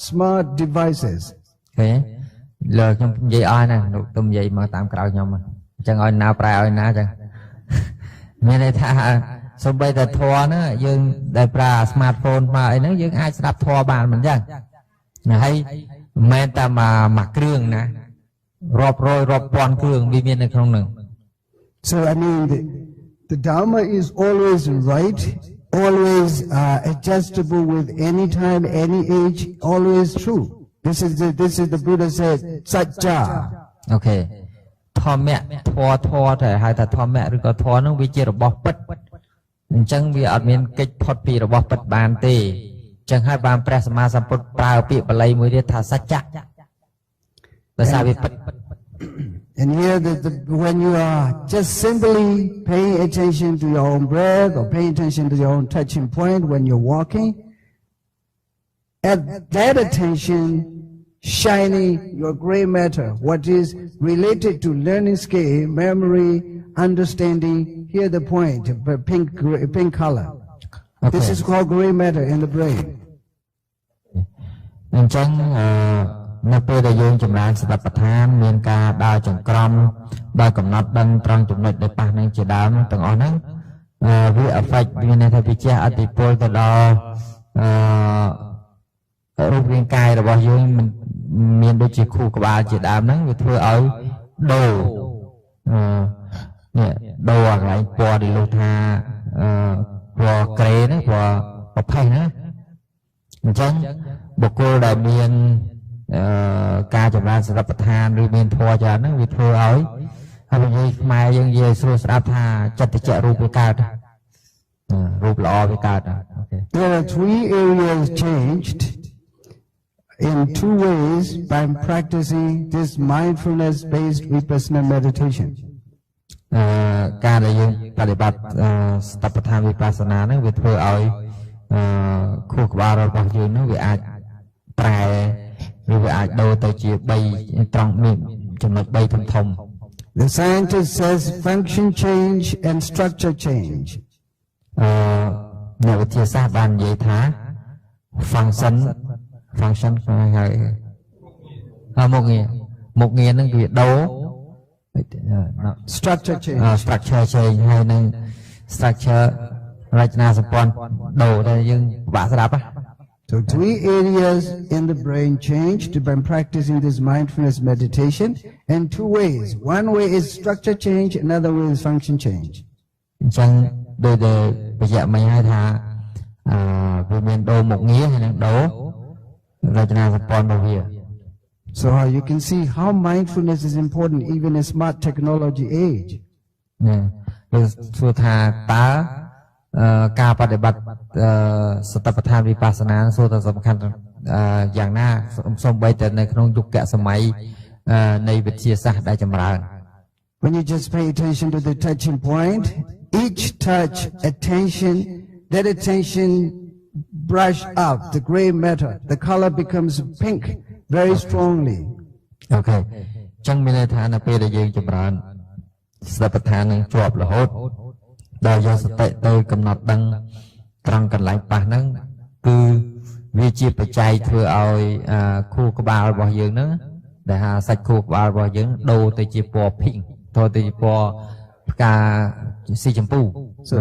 smart devices. ឃើញលើខ្ញុំនិយាយអស់ណាលោកទុំនិយាយមកតាមក្រោយខ្ញុំអញ្ចឹងឲ្យណាប្រែឲ្យណាអញ្ចឹងមានន័យថាសូម្បីតែធម៌ហ្នឹងយើងដែលប្រើ smartphone មកអីហ្នឹងយើងអាចស្ដាប់ធម៌បានមិនអញ្ចឹងហើយមិនមែនតែមួយគ្រឿងណារាប់រយរាប់ពាន់គ្រឿងវាមាននៅក្នុងហ្នឹង So I mean the Dharma is always right, always adjustable with any time, any age, always true. This is the Buddha said, Satcha. Okay. ធម្មៈធម៌តែហៅថាធម្មៈឬក៏ធម៌ហ្នឹងវាជារបស់ពិតអញ្ចឹងវាអត់មានកិច្ចផុតពីរបស់ពិតបានទេអញ្ចឹងហើយបានព្រះសម្មាសម្ពុទ្ធប្រើពាក្យបាលីមួយទៀតថាសច្ចៈភាសាវាពិត And here, when you are just simply paying attention to your own breath or paying attention to your own touching point when you're walking, at that attention, shining your gray matter, what is related to learning skill, memory, understanding, here the point, pink color. Okay. This is called gray matter in the brain. អញ្ចឹងនៅពេលដែលយើងចម្រើនសតិប្បដ្ឋានមានការដើរចង្ក្រមដោយកំណត់ដឹងត្រង់ចំណុចដែលប៉ះនឹងជាដើមទាំងអស់ហ្នឹងវា affect វាន័យថាវាជះឥទ្ធិពលទៅដល់រូបរាងកាយរបស់យើងមានដូចជាខួរក្បាលជាដើមហ្នឹងវាធ្វើឲ្យដូរនេះដូរកន្លែងពណ៌ដែលលោកថាពណ៌ក្រេណាពណ៌ប្រផេះណាអញ្ចឹងបុគ្គលដែលមានការចម្រើនសតិប្បដ្ឋានឬមានធម៌ច្រើនហ្នឹងវាធ្វើឲ្យហើយនិយាយខ្មែរយើងនិយាយស្រួលស្ដាប់ថាចិត្តចៈរូបវាកើតរូបល្អវាកើត There are 3 areas changed in 2 ways by practicing this mindfulness based vipassana meditation ការដែលយើងបប្រតិបត្តិសតិប្បដ្ឋានវិបស្សនាហ្នឹងវាធ្វើឲ្យខួរក្បាលរបស់យើងហ្នឹងវាអាចប្រែឬវាអាចដូរទៅជា3ត្រង់មានចំណុច3ធំ The scientist says function change and structure change អ្នកវិទ្យាសាស្ត្របាននិយាយថា function ហើយមុខងារហ្នឹងវាដូរ structure change ហើយនឹង structure រចនាសម្ព័ន្ធដូរតែយើងពិបាកស្ដាប់ So 3 areas in the brain changed by practicing this mindfulness meditation in 2 ways. One way is structure change, another way is function change. អញ្ចឹងដូចដែលបញ្ជាក់មិញហើយថាវាមានដូរមុខងារហើយនឹងដូររចនាសម្ព័ន្ធរបស់វា So you can see how mindfulness is important even in smart technology age. គឺសួរថាតើការបដិបត្តិសតិប្បដ្ឋានវិបស្សនាសួរថាសំខាន់យ៉ាងណាសូម្បីតែនៅក្នុងយុគសម័យនៃវិទ្យាសាស្ត្រដែលចម្រើន When you just pay attention to the touching point, each touch, attention, that attention brush up the gray matter. The color becomes pink very strongly. Okay. ចឹងមានន័យថានៅពេលដែលយើងចម្រើន ស្ដេចប្រធាននឹងជាប់រហូតដល់យកសតិទៅកំណត់ដឹងត្រង់កន្លែងប៉ះហ្នឹងគឺវាជាបច្ច័យធ្វើឲ្យខួរក្បាលរបស់យើងហ្នឹងដែលថាសាច់ខួរក្បាលរបស់យើងដូរទៅជាពណ៌ភីងទៅជាពណ៌ផ្កាស៊ីចម្ពូ So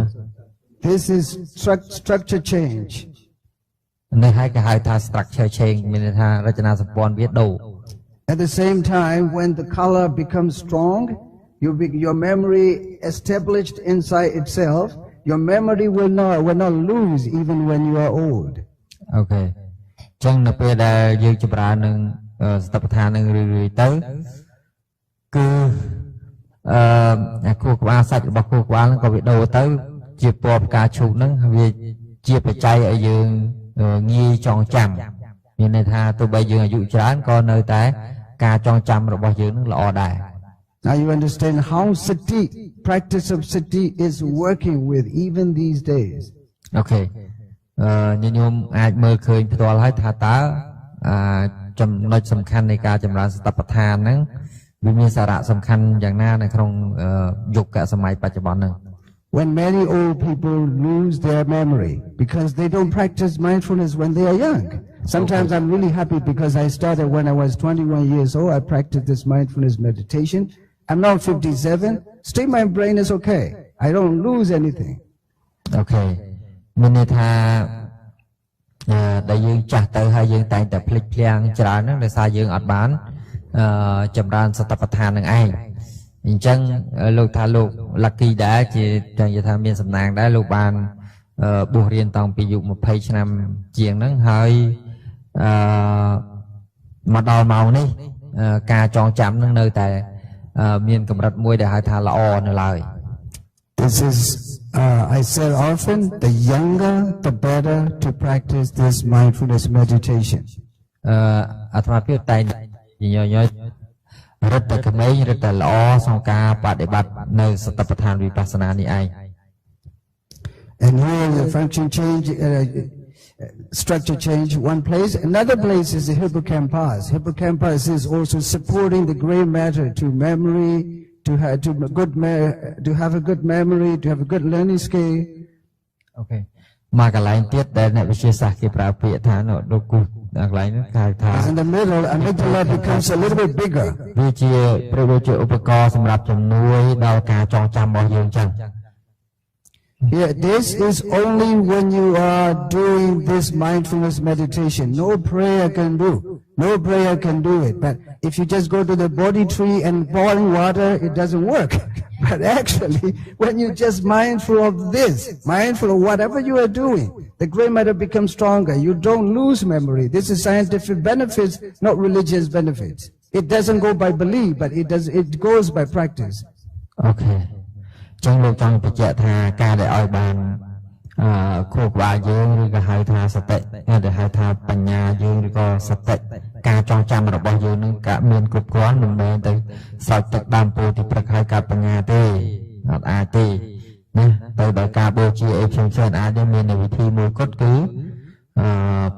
this is structure change. នេះហើយគេហៅថា structure change មានន័យថារចនាសម្ព័ន្ធវាដូរ At the same time, when the color becomes strong, your memory established inside itself, your memory will not lose even when you are old. អូខេអញ្ចឹងនៅពេលដែលយើងចម្រើននឹងសតិប្បដ្ឋាននឹងរឿយៗទៅគឺខួរក្បាលសាច់របស់ខួរក្បាលហ្នឹងក៏វាដូរទៅជាពណ៌ផ្កាឈូកហ្នឹងវាជាបច្ច័យឲ្យយើងងាយចងចាំមានន័យថាទោះបីយើងអាយុច្រើនក៏នៅតែការចងចាំរបស់យើងនឹងល្អដែរ Now you understand how sati, practice of sati is working with even these days. អូខេញញោមអាចមើលឃើញផ្ទាល់ហើយថាតើចំណុចសំខាន់នៃការចម្រើនសតិប្បដ្ឋានហ្នឹងវាមានសារៈសំខាន់យ៉ាងណានៅក្នុងយុគសម័យបច្ចុប្បន្នហ្នឹង When many old people lose their memory because they don't practice mindfulness when they are young. Sometimes I'm really happy because I started when I was 21 years old. I practiced this mindfulness meditation. I'm now 57. Still my brain is okay. I don't lose anything. Okay. មានន័យថាដែលយើងចាស់ទៅហើយយើងតែងតែភ្លេចភ្លាំងច្រើនហ្នឹងដោយសារយើងអត់បានចម្រើនសតិប្បដ្ឋាននឹងឯងអញ្ចឹងលោកថាលោក lucky ដែរជាចង់និយាយថាមានសំណាងដែរលោកបានបួសរៀនតាំងពីអាយុ20ឆ្នាំជាងហ្នឹងហើយមកដល់ម៉ោងនេះការចងចាំនឹងនៅតែមានកម្រិតមួយដែលហៅថាល្អនៅឡើយ This is I said often the younger the better to practice this mindfulness meditation អាត្មាភាពតែងញញរត់តែក្មេងរត់តែល្អក្នុងការបដិបត្តិនៅសតិប្បដ្ឋានវិបស្សនានេះឯង And here the function change structure change one place another place is the hippocampus is also supporting the gray matter to memory to have a good memory to have a good learning skill Okay មកកន្លែងទៀតដែលអ្នកវិទ្យាសាស្ត្រគេប្រើពាក្យថាលោកគូកន្លែងហ្នឹងគេហៅថា in the middle amygdala becomes a little bit bigger វាជាប្រយោជន៍ឧបករណ៍សម្រាប់ជំនួយដល់ការចងចាំរបស់យើងចឹង Yeah, this is only when you are doing this mindfulness meditation. No prayer can do. No prayer can do it. But if you just go to the Bodhi tree and boiling water, it doesn't work. But actually, when you're just mindful of this, mindful of whatever you are doing, the gray matter becomes stronger. You don't lose memory. This is scientific benefits, not religious benefits. It doesn't go by belief, but it goes by practice. Okay. ចឹងលោកចង់បញ្ជាក់ថាការដែលឲ្យបានខួរក្បាលយើងឬក៏ហៅថាសតិដែលហៅថាបញ្ញាយើងឬក៏សតិការចងចាំរបស់យើងនឹងក៏មានគ្រប់គ្រាន់មិនមែនទៅស្រោចទឹកដើមពោធិ៍ព្រឹកឲ្យកើតបញ្ញាទេអត់អាចទេណាទៅដល់ការបូជាអីផ្សេងៗអាចមានវិធីមួយគត់គឺ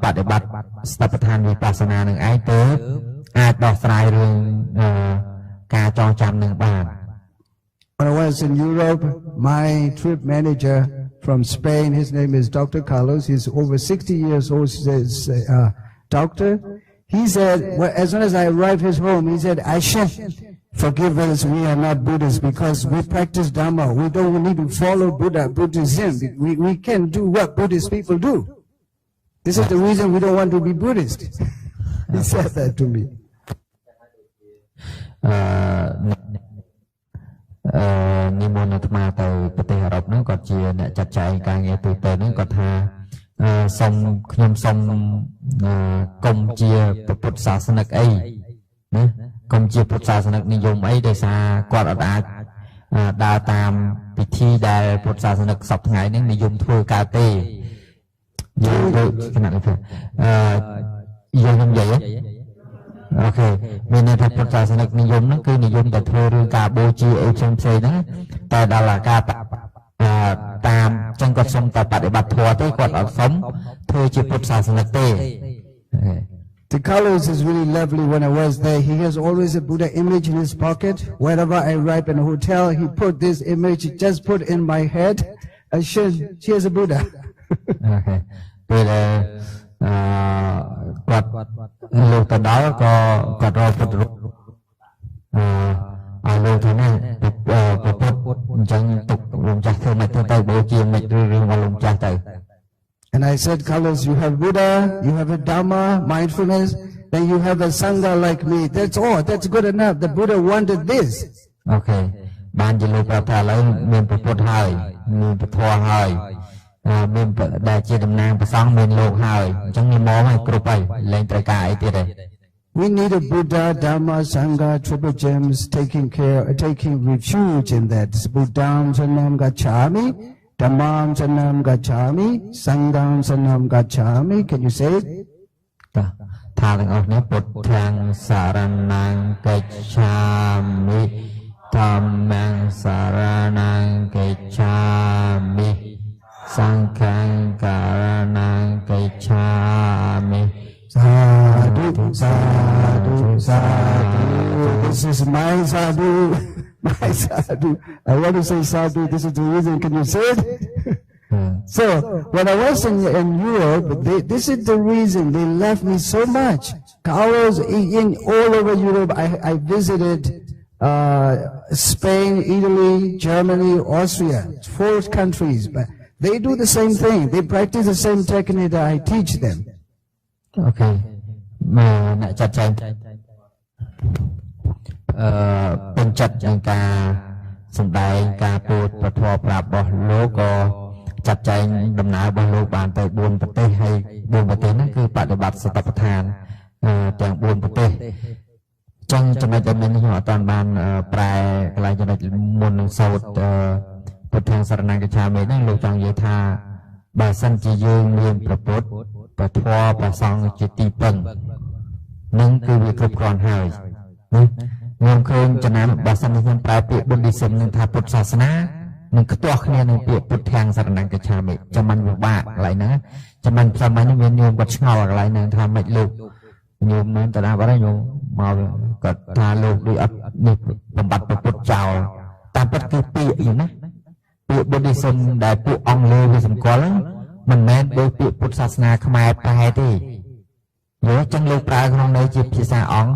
បដិបត្តិសតិប្បដ្ឋានវិបស្សនានឹងឯងទៅអាចដោះស្រាយរឿងការចងចាំនឹងបាន When I was in Europe, my trip manager from Spain, his name is Dr. Carlos, he's over 60 years old, he's a doctor. He said, well, as soon as I arrived his home, he said, Aisha, forgive us, we are not Buddhists because we practice Dhamma. We don't need to follow Buddhism. We can do what Buddhist people do. This is the reason we don't want to be Buddhist. He said that to me. និមន្តអាត្មាទៅប្រទេសអឺរ៉ុបហ្នឹងគាត់ជាអ្នកចាត់ចែងការងារទូទៅហ្នឹងគាត់ថាសូមខ្ញុំសូមគុំជាពុទ្ធសាសនិកអីណាគុំជាពុទ្ធសាសនិកនិយមអីដោយសារគាត់អត់អាចដើរតាមពិធីដែលពុទ្ធសាសនិកសពថ្ងៃហ្នឹងនិយមធ្វើកើតទេយើងដូចគណៈនេះយើងនិយាយអូខេមានន័យថាពុទ្ធសាសនិកនិយមហ្នឹងគឺនិយមតែធ្វើរឿងការបូជាអីផ្សេងៗហ្នឹងតែដល់ការតាមចឹងគាត់សុំតែបដិបត្តិធម៌ទេគាត់អត់សុំធ្វើជាពុទ្ធសាសនិកទេ The Carlos is really lovely. When I was there, he has always a Buddha image in his pocket. Wherever I arrive in a hotel, he put this image, just put in my head. Here's a Buddha. អូខេពេលគាត់លោកទៅដល់ក៏គាត់រកពុទ្ធរូបឲ្យលោកថានេះពុទ្ធអញ្ចឹងទុកលោកចាស់ធ្វើមិនទៅបូជាមិនរឿងរបស់លោកចាស់ទៅ And I said, Carlos, you have Buddha, you have a Dhamma, mindfulness, then you have a Sangha like me. That's all. That's good enough. The Buddha wanted this. អូខេបានជាលោកប្រាប់ថាឥឡូវមានពុទ្ធហើយមានពធហើយមានដែលជាតំណាងព្រះសង្ឃមានលោកហើយអញ្ចឹងនិមន្តឲ្យគ្រប់ហើយលែងត្រូវការអីទៀតទេ We need a Buddha, Dhamma, Sangha, triple gems, taking refuge in that. Buddham Sanam Gacchami, Dhammam Sanam Gacchami, Sangham Sanam Gacchami. Can you say it? ថាទាំងអស់នេះពុទ្ធាំសារណង្កច្ឆាមិធម្មំសារណង្កច្ឆាមិសង្ឃំការណង្កច្ឆាមិ Sadhu, sadhu, sadhu. This is my sadhu, my sadhu. I want to say sadhu. This is the reason. Can you say it? So when I was in Europe, this is the reason they love me so much. Carlos in all over Europe. I visited Spain, Italy, Germany, Austria, 4 countries. But they do the same thing. They practice the same technique that I teach them. អូខេមកអ្នកចាត់ចែងពេញចិត្តយ៉ាងការសម្ដែងការពោលពធប្រាប់របស់លោកក៏ចាត់ចែងដំណើររបស់លោកបានទៅ4ប្រទេសហើយ4ប្រទេសហ្នឹងគឺបដិបត្តិសតបដ្ឋានទាំង4ប្រទេសចឹងចំណុចដែលមានខ្ញុំអត់បានប្រែកន្លែងចំណុចមុននឹងសូត្រពុទ្ធាំសរណង្កច្ឆាមិហ្នឹងលោកចង់និយាយថាបើសិនជាយើងមានព្រះពុទ្ធព្រះធម៌ព្រះសង្ឃជាទីពឹងនឹងគឺវាគ្រប់គ្រាន់ហើយខ្ញុំឃើញចំណាំបើសិនជាខ្ញុំប្រើពាក្យ Buddhism នឹងថាពុទ្ធសាសនានឹងខ្ទាស់គ្នានឹងពាក្យពុទ្ធាំសរណង្កច្ឆាមិចាំមិនពិបាកកន្លែងហ្នឹងចាំមិនផ្សំហ្នឹងមានញោមគាត់ឆ្ងល់កន្លែងហ្នឹងថាមិនលោកញោមមិនតាបាត់ហើយញោមមកគាត់ថាលោកដូចអត់នេះបំបត្តិពុទ្ធចោលតាមពិតគឺពាក្យហ្នឹងណាពាក្យ Buddhism ដែលពួកអង់គ្លេសវាសម្គាល់ហ្នឹងមិនមែនដោយពាក្យពុទ្ធសាសនាខ្មែរប្រែទេយកចឹងលោកប្រើក្នុងន័យជាភាសាអង់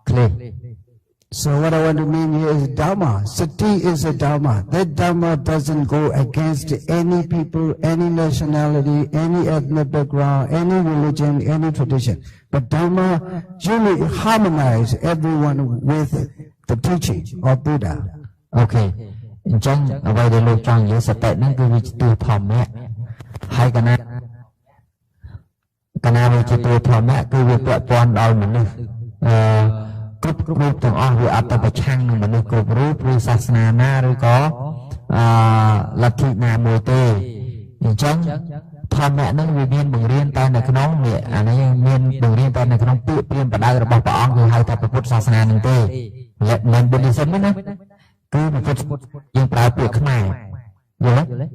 គ្លេស So what I want to mean here is Dhamma. Sati is a Dhamma. That Dhamma doesn't go against any people, any nationality, any ethnic background, any religion, any tradition. But Dhamma really harmonize everyone with the teaching of Buddha. Okay. អញ្ចឹងអ្វីដែលលោកចង់និយាយសតិហ្នឹងគឺវាជាទូធម្មៈហើយកណាវាជាទូធម្មៈគឺវាពាក់ព័ន្ធដល់មនុស្សគ្រប់រូបទាំងអស់វាអត់ទៅប្រឆាំងនឹងមនុស្សគ្រប់រូបឬសាសនាណាឬក៏លទ្ធិណាមួយទេអញ្ចឹងធម្មៈហ្នឹងវាមានបង្រៀនតែនៅក្នុងអានេះមានបង្រៀនតែនៅក្នុងពាក្យព្រាមបដៅរបស់ព្រះអង្គគឺហៅថាពុទ្ធសាសនានឹងទេមិន Buddhism ទេណាគឺពុទ្ធយើងប្រើពាក្យខ្មែរយល់ទេ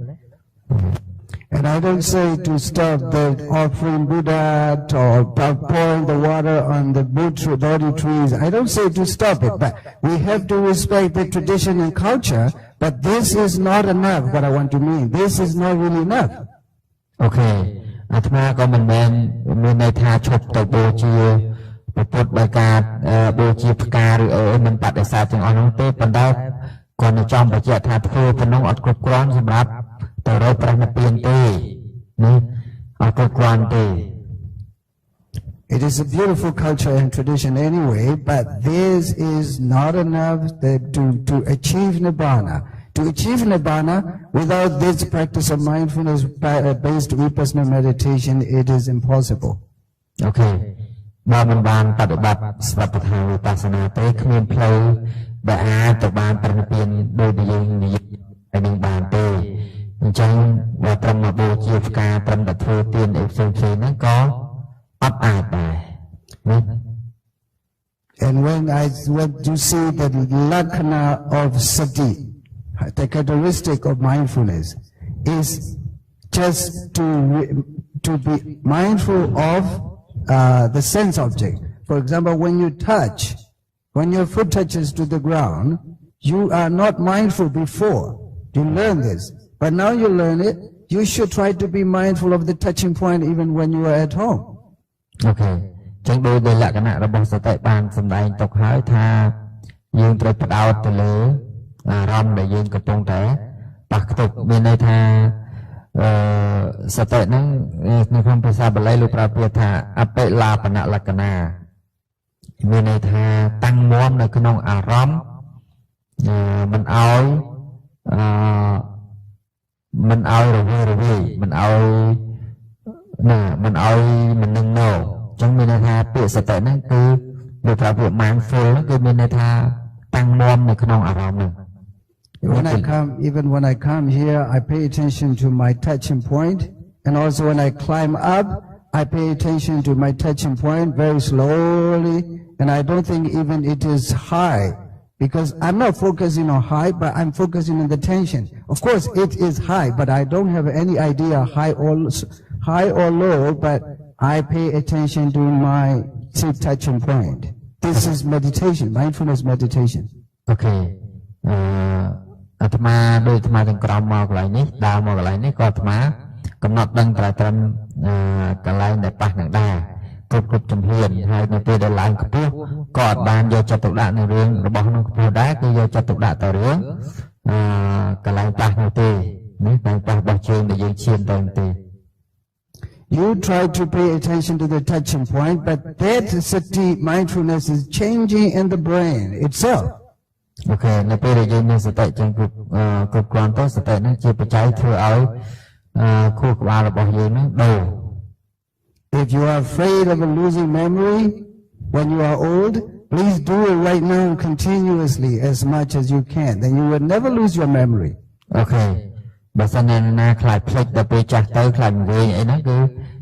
And I don't say to stop the offering Buddha or pouring the water on the Bodhi trees. I don't say to stop it, but we have to respect the tradition and culture. But this is not enough, what I want to mean. This is not really enough. Okay. អាត្មាក៏មិនមែនមានន័យថាឈប់ទៅបូជាពុទ្ធដោយការបូជាផ្កាឬមិនបដិសេធទាំងអស់នោះទេប៉ុន្តែគាត់នៅចំបញ្ជាក់ថាធ្វើប៉ុណ្ណឹងអត់គ្រប់គ្រាន់សម្រាប់ទៅរកព្រះនិព្វានទេណាអត់គ្រប់គ្រាន់ទេ It is a beautiful culture and tradition anyway, but this is not enough to achieve Nibbana. To achieve Nibbana, without this practice of mindfulness-based vipassana meditation, it is impossible. Okay. បើមិនបានបដិបត្តិស្វបដ្ឋានវិបស្សនាទេគ្មានផ្លូវដែលអាចទៅបានព្រះនិព្វានដោយដែលយើងនិយាយឲ្យនឹងបានទេអញ្ចឹងបើត្រឹមមកបូជាផ្កាត្រឹមតែធ្វើទានអីផ្សេងៗហ្នឹងក៏អត់អាចដែរណា And when you see the lakkhana of sati, the characteristic of mindfulness is just to be mindful of the sense object. For example, when you touch, when your foot touches to the ground, you are not mindful before. You learn this. But now you learn it, you should try to be mindful of the touching point even when you are at home. Okay. ចឹងដោយដែលលក្ខណៈរបស់សតិបានសម្ដែងទុកហើយថាយើងត្រូវផ្ដោតទៅលើអារម្មណ៍ដែលយើងកំពុងតែប៉ះខ្ទប់មានន័យថាសតិហ្នឹងនៅក្នុងភាសាបាលីលោកប្រើពាក្យថាអបិលាបនលក្ខណៈមានន័យថាតាំងមាំនៅក្នុងអារម្មណ៍មិនឲ្យរវើរវាយមិនឲ្យមិននឹងណោចឹងមានន័យថាពាក្យសតិហ្នឹងគឺលោកប្រើពាក្យ mindful ហ្នឹងគឺមានន័យថាតាំងមាំនៅក្នុងអារម្មណ៍ហ្នឹង Even when I come here, I pay attention to my touching point, and also when I climb up, I pay attention to my touching point very slowly, and I don't think even it is high, because I'm not focusing on high, but I'm focusing on the tension. Of course, it is high, but I don't have any idea high or low, but I pay attention to my touching point. This is meditation, mindfulness meditation. Okay. អាត្មាដោយអាត្មាទាំងក្រមមកកន្លែងនេះដើរមកកន្លែងនេះក៏អាត្មាកំណត់ដឹងត្រឹមកន្លែងដែលប៉ះនឹងដែរគ្រប់ជំហានហើយនៅពេលដែលឡើងខ្ពស់ក៏អត់បានយកចិត្តទុកដាក់នៅរឿងរបស់នោះខ្ពស់ដែរគឺយកចិត្តទុកដាក់ទៅរឿងកន្លែងប៉ះនោះទេណាតែប៉ះរបស់ជើងដែលយើងឈានទៅទេ You try to pay attention to the touching point, but that sati mindfulness is changing in the brain itself. Okay, នៅពេលដែលយើងមានសតិចឹងគ្រប់គ្រាន់ទៅសតិហ្នឹងជាបច្ច័យធ្វើឲ្យខួរក្បាលរបស់យើងហ្នឹងដូរ If you are afraid of losing memory when you are old, please do it right now continuously as much as you can. Then you will never lose your memory. Okay. បើសិនណាខ្លាចភ្លេចដល់ពេលចាស់ទៅខ្លាចវិញអីហ្នឹងគឺ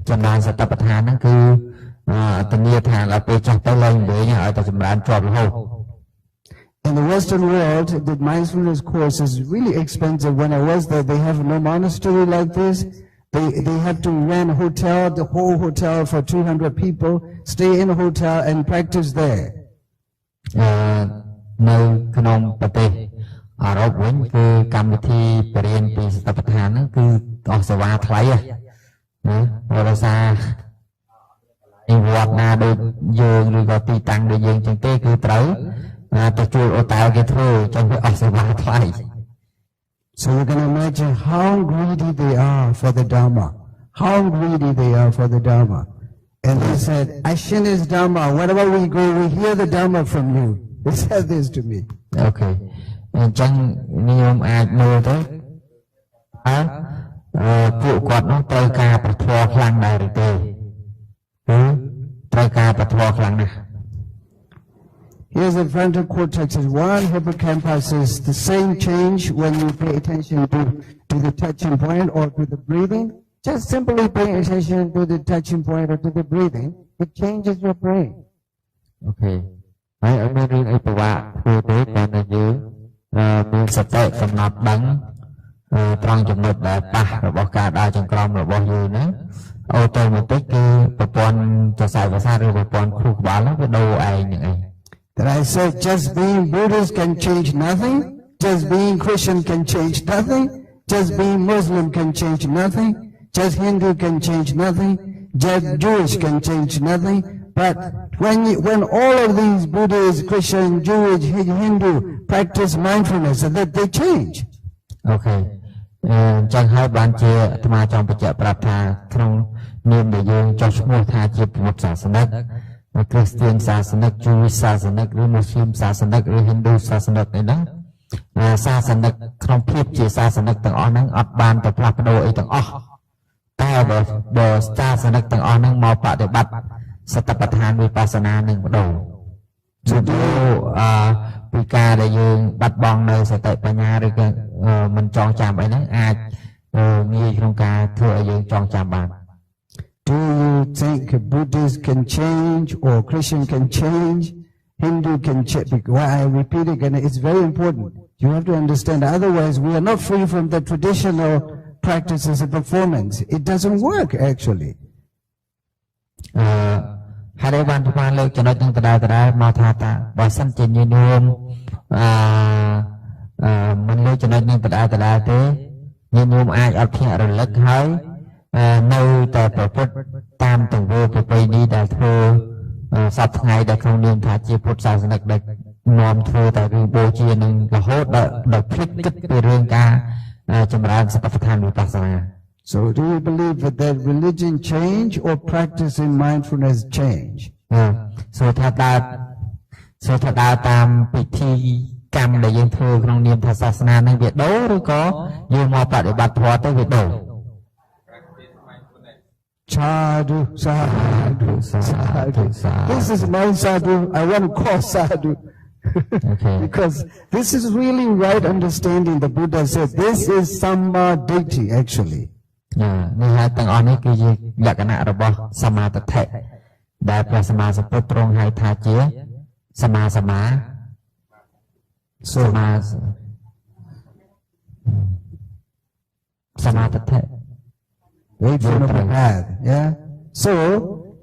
ចំណាយសតិប្បដ្ឋានហ្នឹងគឺធានាថាដល់ពេលចាស់ទៅឡើងវិញឲ្យតែចម្រើនជាប់រហូត In the Western world, the mindfulness course is really expensive. When I was there, they have no monastery like this. They have to rent a hotel, the whole hotel for 200 people, stay in a hotel and practice there. នៅក្នុងប្រទេសអឺរ៉ុបវិញគឺកម្មវិធីបរិញ្ញាពីសតិប្បដ្ឋានហ្នឹងគឺអស់សេវាថ្លៃណាព្រោះដោយសារអីវត្តណាដូចយើងឬក៏ទីតាំងដូចយើងចឹងទេគឺត្រូវទៅជួលអូតែលគេធ្វើចឹងវាអស់សេវាថ្លៃ So you can imagine how greedy they are for the Dharma. How greedy they are for the Dharma. And they said, Ashin is Dharma. Wherever we go, we hear the Dharma from you. They said this to me. Okay. អញ្ចឹងនិយមអាចមើលទៅពួកគាត់នោះត្រូវការប្រធរខ្លាំងដែរឬទេត្រូវការប្រធរខ្លាំងណាស់ Here's the frontal cortex is one, hippocampus is the same change when you pay attention to the touching point or to the breathing. Just simply pay attention to the touching point or to the breathing. It changes your brain. Okay. ហើយអត់មានរឿងអីពិបាកធ្វើទេតែតែយើងមានសតិកំណត់ដឹងត្រង់ចំណុចដែលប៉ះរបស់ការដើរចង្ក្រមរបស់យើងហ្នឹងអូតូម៉ាទិកគឺប្រព័ន្ធសរសៃប្រសាទឬប្រព័ន្ធខួរក្បាលហ្នឹងវាដូរឯងហ្នឹងឯង That I said just being Buddhist can change nothing, just being Christian can change nothing, just being Muslim can change nothing, just Hindu can change nothing, just Jewish can change nothing. But when all of these Buddhist, Christian, Jewish, Hindu practice mindfulness, that they change. Okay. ចឹងហើយបានជាអាត្មាចង់បញ្ជាក់ប្រាប់ថាក្នុងនាមដែលយើងចោះឈ្មោះថាជាពុទ្ធសាសនិក Christian សាសនិក Jewish សាសនិកឬ Muslim សាសនិកឬ Hindu សាសនិកអីហ្នឹងសាសនិកក្នុងភាពជាសាសនិកទាំងអស់ហ្នឹងអត់បានទៅផ្លាស់ប្ដូរអីទាំងអស់តែបើសាសនិកទាំងអស់ហ្នឹងមកបដិបត្តិសតិប្បដ្ឋានវិបស្សនានឹងបដូរពីការដែលយើងបាត់បង់នៅសតិបញ្ញាឬក៏មិនចងចាំអីហ្នឹងអាចងាយក្នុងការធ្វើឲ្យយើងចងចាំបាន Do you think Buddhists can change or Christian can change? Hindu can change? Why I repeat again, it's very important. You have to understand, otherwise we are not free from the traditional practices of performance. It doesn't work actually. ហើយដែលបានបានលើកចំណុចនឹងដដែលមកថាតាបើសិនជាញាតិញោមមិនលើកចំណុចនឹងដដែលទេញាតិញោមអាចអត់ភ្ញាក់រលឹកហើយនៅតែប្រព្រឹត្តតាមទង្វើប្រពៃណីដែលធ្វើសប្តាហ៍ថ្ងៃដែលក្នុងនាមថាជាពុទ្ធសាសនិកដែលនាំធ្វើតែរឿងបូជានឹងរហូតដល់ភ្លេចគិតពីរឿងការចម្រើនសតិប្បដ្ឋានវិបស្សនា So do you believe that religion change or practicing mindfulness change? សូមថាដើរតាមពិធីកម្មដែលយើងធ្វើក្នុងនាមថាសាសនានឹងវាដូរឬក៏យើងមកបដិបត្តិធម៌ទៅវាដូរ Sadhu, sadhu, sadhu. This is my sadhu. I want to call sadhu. Okay. Because this is really right understanding. The Buddha said this is samma ditti actually. នេះហើយទាំងអស់នេះគឺជាលក្ខណៈរបស់សមាទិដ្ឋិដែលព្រះសម្មាសម្ពុទ្ធទ្រង់ហៅថាជាសមាទិដ្ឋិ Right from the path, yeah. So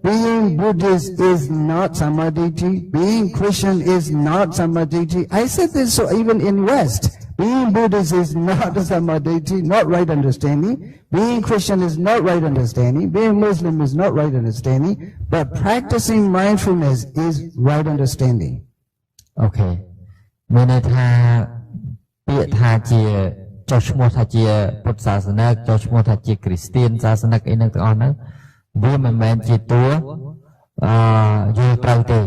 being Buddhist is not samadhi. Being Christian is not samadhi. I said this so even in West. Being Buddhist is not samadhi, not right understanding. Being Christian is not right understanding. Being Muslim is not right understanding. But practicing mindfulness is right understanding. Okay. មានន័យថាពាក្យថាជាចុះឈ្មោះថាជាពុទ្ធសាសនិកចុះឈ្មោះថាជាគ្រីស្ទានសាសនិកអីហ្នឹងទាំងអស់ហ្នឹងវាមិនមែនជាតួយល់ត្រូវទេ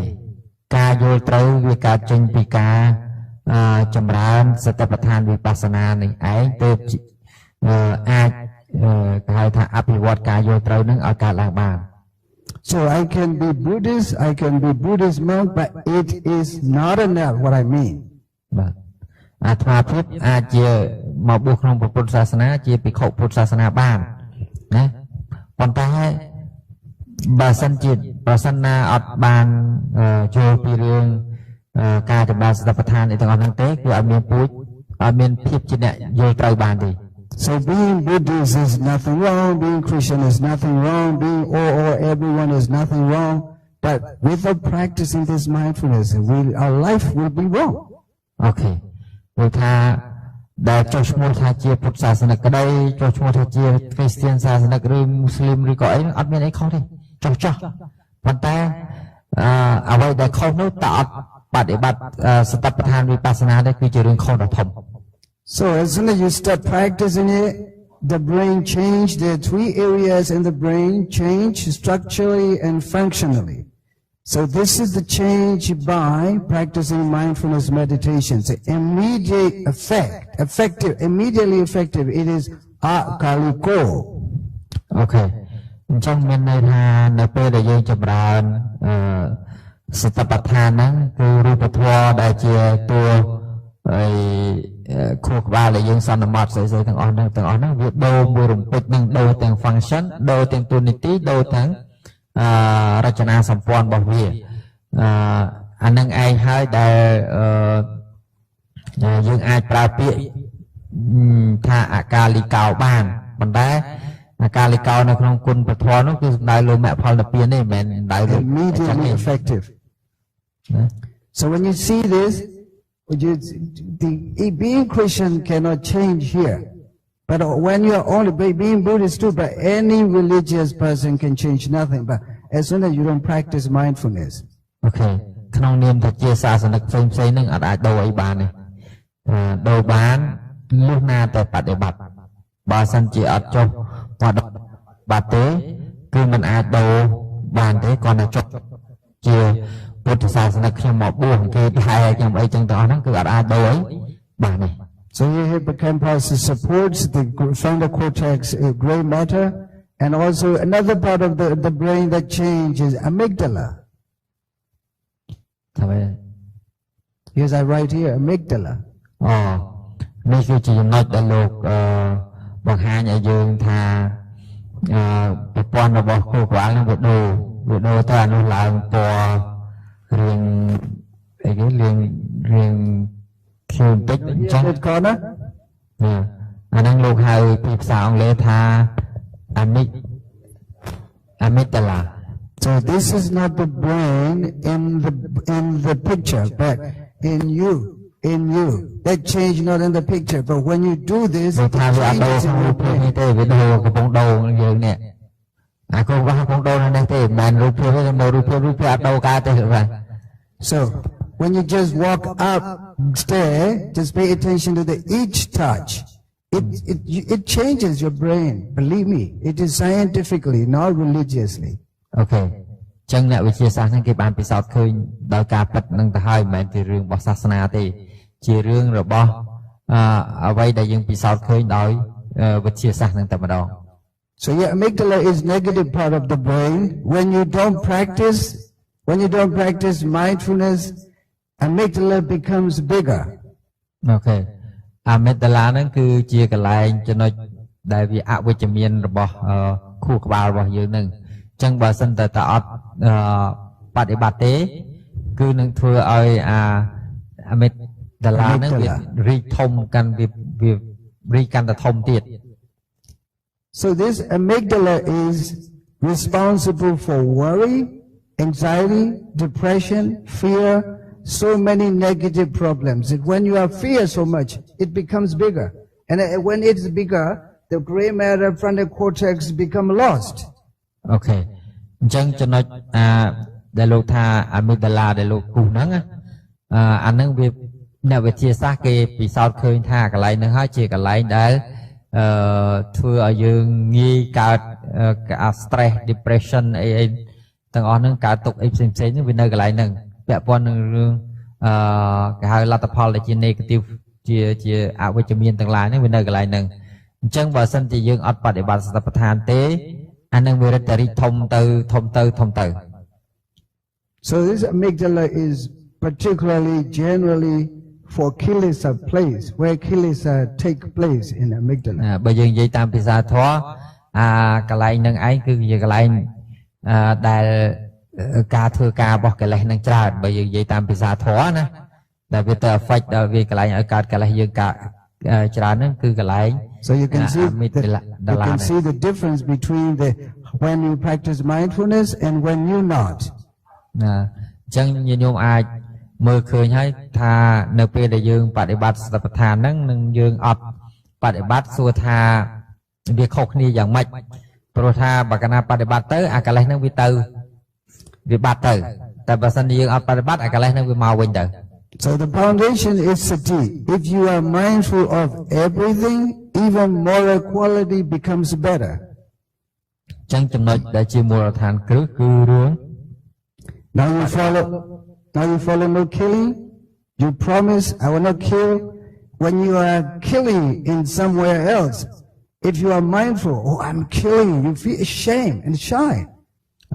ការយល់ត្រូវវាកើតចេញពីការចម្រើនសតិប្បដ្ឋានវិបស្សនានេះឯងទើបអាចគេហៅថាអភិវឌ្ឍការយល់ត្រូវនឹងឲ្យកើតឡើងបាន So I can be Buddhist, I can be Buddhist monk, but it is not enough what I mean. បាទអាត្មាភាពអាចជាមកបួសក្នុងពុទ្ធសាសនាជាភិក្ខុពុទ្ធសាសនាបានណាប៉ុន្តែបើសិនជាប្រសិនណាអត់បានចូលពីរឿងការចម្រើនសតិប្បដ្ឋានអីទាំងអស់ហ្នឹងទេគឺអត់មានពួចអត់មានភាពជាអ្នកយល់ត្រូវបានទេ So being Buddhist is nothing wrong, being Christian is nothing wrong, being all everyone is nothing wrong, but without practicing this mindfulness, our life will be wrong. Okay. ព្រោះថាដែលចុះឈ្មោះថាជាពុទ្ធសាសនិកក្តីចុះឈ្មោះថាជាគ្រីស្ទានសាសនិកឬមូស្លីមឬក៏អីអត់មានអីខុសទេចុះប៉ុន្តែអ្វីដែលខុសនោះតើអត់បដិបត្តិសតិប្បដ្ឋានវិបស្សនាទេគឺជារឿងខុសដ៏ធំ So as soon as you start practicing it, the brain change. There are 3 areas in the brain change structurally and functionally. So this is the change by practicing mindfulness meditation. So immediate immediately effective. It is akaliko. Okay. អញ្ចឹងមានន័យថានៅពេលដែលយើងចម្រើនសតិប្បដ្ឋានហ្នឹងគឺរូបធម៌ដែលជាតួខួរក្បាលដែលយើងសន្មត់ស្អីៗទាំងអស់ហ្នឹងវាដូរមួយរំពេចនឹងដូរទាំង function ដូរទាំងទូនីតិដូរទាំងរចនាសម្ព័ន្ធរបស់វាអានឹងឯងហើយដែលយើងអាចប្រើពាក្យថាអកាលិកោបានប៉ុន្តែអកាលិកោនៅក្នុងគុណពធនោះគឺសំដៅលើមគ្គផលនិព្វានទេមិនមែនសំដៅលើ immediately effective. So when you see this, being Christian cannot change here. But when you are only being Buddhist too, but any religious person can change nothing. But as soon as you don't practice mindfulness. Okay. ក្នុងនាមថាជាសាសនិកផ្សេងហ្នឹងអត់អាចដូរអីបានទេដូរបានលុះណាតែបដិបត្តិបើសិនជាអត់ចុះបដិបត្តិទេគឺមិនអាចដូរបានទេគ្រាន់តែចុះជាពុទ្ធសាសនិកខ្ញុំមកបួសគេថែខ្ញុំអីចឹងទាំងអស់ហ្នឹងគឺអត់អាចដូរអីបានទេ So your hippocampus supports the frontal cortex, gray matter, and also another part of the brain that changes amygdala. Here's I write here amygdala. នេះគឺជាចំណុចដែលលោកបង្ហាញឲ្យយើងថាប្រព័ន្ធរបស់ខួរក្បាលនឹងវាដូរទៅអានោះឡើងពណ៌រៀងអីគេរៀងខៀវបន្តិចអញ្ចឹងអាហ្នឹងលោកហៅពីភាសាអង់គ្លេសថា amygdala So this is not the brain in the picture, but in you. That change not in the picture, but when you do this, ដូច it ថាវាអត់ដូរ changes ក្នុង in រូ your បភាព brain. នេះទេវាដូរកំពុងដូរយើងនេះអាកូនកំពុងដូរនៅនេះទេមិនមែនរូបភាពទេមករូបភាពអត់ដូរកើតទេបាទ So when you just walk up stair, just pay attention to each touch. It changes your brain. Believe me, it is scientifically, not religiously. អូខេអញ្ចឹងអ្នកវិទ្យាសាស្ត្រហ្នឹងគេបានពិសោធន៍ឃើញដោយការពិតនឹងទៅហើយមិនមែនជារឿងរបស់សាសនាទេជារឿងរបស់អ្វីដែលយើងពិសោធន៍ឃើញដោយវិទ្យាសាស្ត្រហ្នឹងតែម្ដង So yeah, amygdala is negative part of the brain. When you don't practice mindfulness, amygdala becomes bigger. អូខេអាមេតាឡាហ្នឹងគឺជាកន្លែងចំណុចដែលវាអវិជ្ជមានរបស់ខួរក្បាលរបស់យើងហ្នឹងអញ្ចឹងបើសិនតែអត់បដិបត្តិទេគឺនឹងធ្វើឲ្យអាមេតាឡាហ្នឹងវារីកធំកាន់វារីកកាន់តែធំទៀត So this amygdala is responsible for worry, anxiety, depression, fear, so many negative problems. When you have fear so much, it becomes bigger. And when it's bigger, the gray matter frontal cortex become lost. អូខេអញ្ចឹងចំណុចដែលលោកថាអាមីដាឡាដែលលោកគូសហ្នឹងអាហ្នឹងវាអ្នកវិទ្យាសាស្ត្រគេពិសោធន៍ឃើញថាកន្លែងហ្នឹងហើយជាកន្លែងដែលធ្វើឲ្យយើងងាយកើតstress depression អីទាំងអស់ហ្នឹងកើតទុកអីផ្សេងៗហ្នឹងវានៅកន្លែងហ្នឹងពាក់ព័ន្ធនឹងរឿងគេហៅលទ្ធផលដែលជា negative ជាអវិជ្ជមានទាំងឡាយហ្នឹងវានៅកន្លែងហ្នឹងអញ្ចឹងបើសិនជាយើងអត់បដិបត្តិសតិប្បដ្ឋានទេអានឹងវារឹតតែរីកធំទៅ So this amygdala is particularly generally for kilesa place, where kilesa take place in amygdala. បើយើងនិយាយតាមភាសាធម៌កន្លែងហ្នឹងឯងគឺជាកន្លែងដែលការធ្វើការរបស់កិលេសនឹងច្រើនបើយើងនិយាយតាមភាសាធម៌ណាដែលវាទៅ affect ដល់វាកន្លែងឲ្យកើតកិលេសយើងកើតច្រើនហ្នឹងគឺកន្លែង So you can see the difference between when you practice mindfulness and when you not. ណាអញ្ចឹងញាតិញោមអាចមើលឃើញហើយថានៅពេលដែលយើងបដិបត្តិសតិប្បដ្ឋានហ្នឹងនឹងយើងអត់បដិបត្តិសួរថាវាខុសគ្នាយ៉ាងម៉េចព្រោះថាបើកាលណាបដិបត្តិទៅអាកិលេសហ្នឹងវាទៅវាបាត់ទៅតែបើសិនជាយើងអត់បដិបត្តិអាកិលេសហ្នឹងវាមកវិញទៅ So the foundation is sati. If you are mindful of everything, even moral quality becomes better. អញ្ចឹងចំណុចដែលជាមូលដ្ឋានគ្រឹះគឺរឿង Now you follow no killing. You promise I will not kill. When you are killing in somewhere else, if you are mindful, oh I'm killing, you feel ashamed and shy.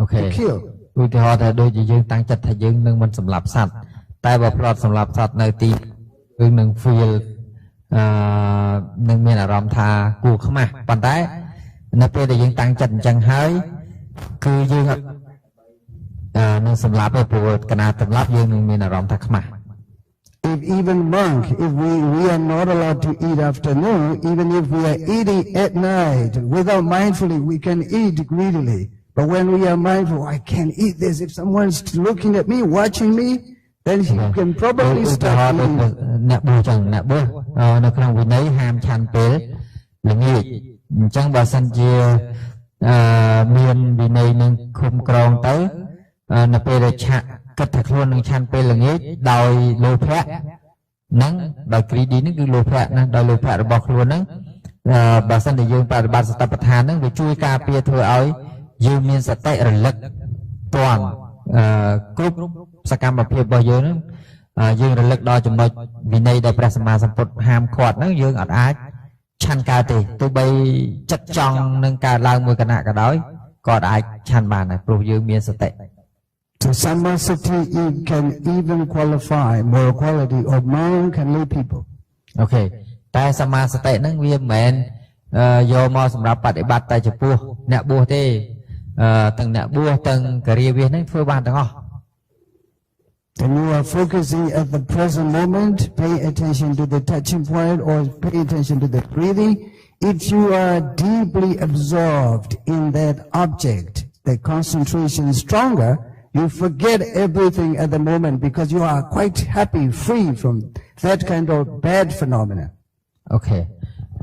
Okay. To kill. ឧទាហរណ៍ថាដូចជាយើងតាំងចិត្តថាយើងនឹងមិនសម្លាប់សត្វតែបើផ្លត់សម្លាប់សត្វនៅទីយើងនឹង feel នឹងមានអារម្មណ៍ថាគួរខ្មាស់ប៉ុន្តែនៅពេលដែលយើងតាំងចិត្តអញ្ចឹងហើយគឺយើងនឹងសម្លាប់ឯព្រោះកណាសម្លាប់យើងនឹងមានអារម្មណ៍ថាខ្មាស់ If even monk, if we are not allowed to eat afternoon, even if we are eating at night, without mindfully, we can eat greedily. But when we are mindful, I can't eat this. If someone's looking at me, watching me, then he can probably start eating. អ្នកបួសចឹងអ្នកបួសនៅក្នុងវិន័យហាមឆាន់ពេលល្ងាចអញ្ចឹងបើសិនជាមានវិន័យនឹងឃុំក្រងទៅនៅពេលដែលឆាក់គិតថាខ្លួននឹងឆាន់ពេលល្ងាចដោយលោភៈហ្នឹងដោយ greedy ហ្នឹងគឺលោភៈណាដោយលោភៈរបស់ខ្លួនហ្នឹងបើសិនជាយើងបប្រតិបត្តិសតិប្បដ្ឋានហ្នឹងវាជួយការពារធ្វើឲ្យយើងមានសតិរលឹកទាន់គ្រប់សកម្មភាពរបស់យើងហ្នឹងយើងរលឹកដល់ចំណុចវិន័យដែលព្រះសម្មាសម្ពុទ្ធហាមឃាត់ហ្នឹងយើងអត់អាចឆាន់កើតទេទោះបីចិត្តចង់នឹងកើតឡើងមួយគណៈក៏ដោយក៏អត់អាចឆាន់បានដែរព្រោះយើងមានសតិ So samasati can even qualify moral quality of monk and lay people. អូខេតែសមាសតិហ្នឹងវាមិនមែនយកមកសម្រាប់បដិបត្តិតែចំពោះអ្នកបួសទេទាំងអ្នកបួសទាំងការីវាសហ្នឹងធ្វើបានទាំងអស់ When you are focusing at the present moment, pay attention to the touching point or pay attention to the breathing. If you are deeply absorbed in that object, the concentration is stronger, you forget everything at the moment because you are quite happy, free from that kind of bad phenomena. អូខេ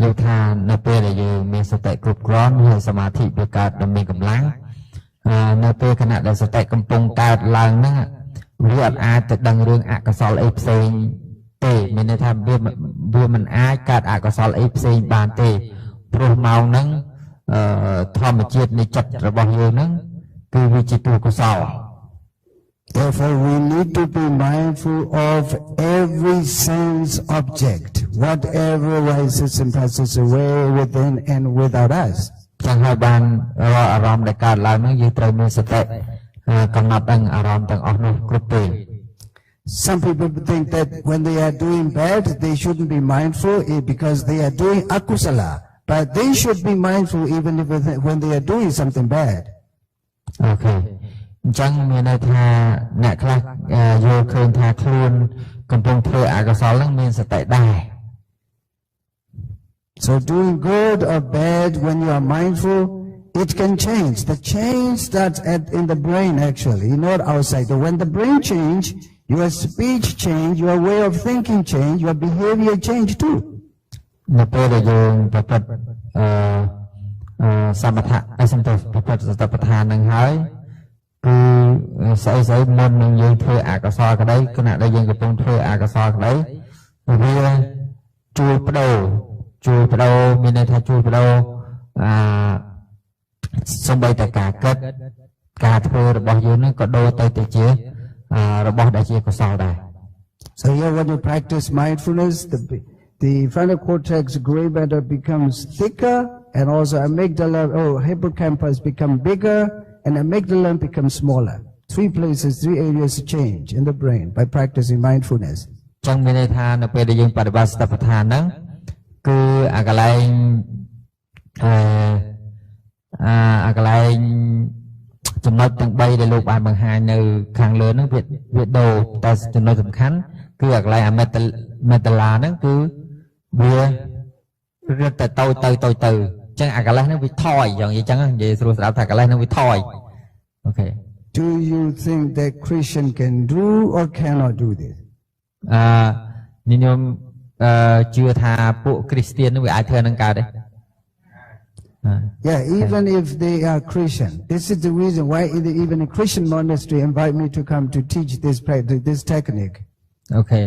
យកថានៅពេលដែលយើងមានសតិគ្រប់គ្រាន់ហើយសមាធិវាកើតដ៏មានកម្លាំងនៅពេលខណៈដែលសតិកំពុងកើតឡើងហ្នឹងវាអត់អាចទៅដឹងរឿងអកុសលអីផ្សេងទេមានន័យថាវាមិនអាចកើតអកុសលអីផ្សេងបានទេព្រោះម៉ោងហ្នឹងធម្មជាតិនៃចិត្តរបស់យើងហ្នឹងគឺវាជាទុកុសល Therefore, we need to be mindful of every sense object, whatever rises and passes away within and without us. ចឹងហើយបានអារម្មណ៍ដែលកើតឡើងហ្នឹងយើងត្រូវមានសតិកំណត់ដឹងអារម្មណ៍ទាំងអស់នោះគ្រប់ពេល Some people think that when they are doing bad, they shouldn't be mindful because they are doing akusala. But they should be mindful even if when they are doing something bad. អូខេអញ្ចឹងមានន័យថាអ្នកខ្លះយល់ឃើញថាខ្លួនកំពុងធ្វើអកុសលហ្នឹងមានសតិដែរ So doing good or bad when you are mindful, it can change. The change starts in the brain actually, not outside. So when the brain change, your speech change, your way of thinking change, your behavior change too. នៅពេលដែលយើងប្រព្រឹត្តសមថៈសំទោសប្រព្រឹត្តសតិប្បដ្ឋាននឹងហើយគឺស្អីស្អីមុននឹងយើងធ្វើអកុសលក្តីគណៈដែលយើងកំពុងធ្វើអកុសលក្តីវាជួយបដូរមានន័យថាជួយបដូរសំបីតែការគិតការធ្វើរបស់យើងនឹងក៏ដូរទៅជារបស់ដែលជាកុសលដែរ So here when you practice mindfulness, the frontal cortex gray matter becomes thicker and also amygdala hippocampus become bigger and amygdala becomes smaller. 3 areas change in the brain by practicing mindfulness. ចឹងមានន័យថានៅពេលដែលយើងបដិបត្តិសតិប្បដ្ឋានហ្នឹងគឺអាកន្លែងចំណុចទាំង3ដែលលោកបានបង្ហាញនៅខាងលើហ្នឹងវាដូរតែចំណុចសំខាន់គឺអាកន្លែងមេតាឡាហ្នឹងគឺវារត់ទៅចឹងអាកន្លែងហ្នឹងវាថយយ៉ាងនិយាយចឹងនិយាយស្រួលស្ដាប់ថាកន្លែងហ្នឹងវាថយអូខេ Do you think that Christian can do or cannot do this? ញញោមជឿថាពួកគ្រីស្ទាននឹងវាអាចធ្វើនឹងកើតទេ Yeah, even if they are Christian. This is the reason why even a Christian monastery invite me to come to teach this technique. Okay.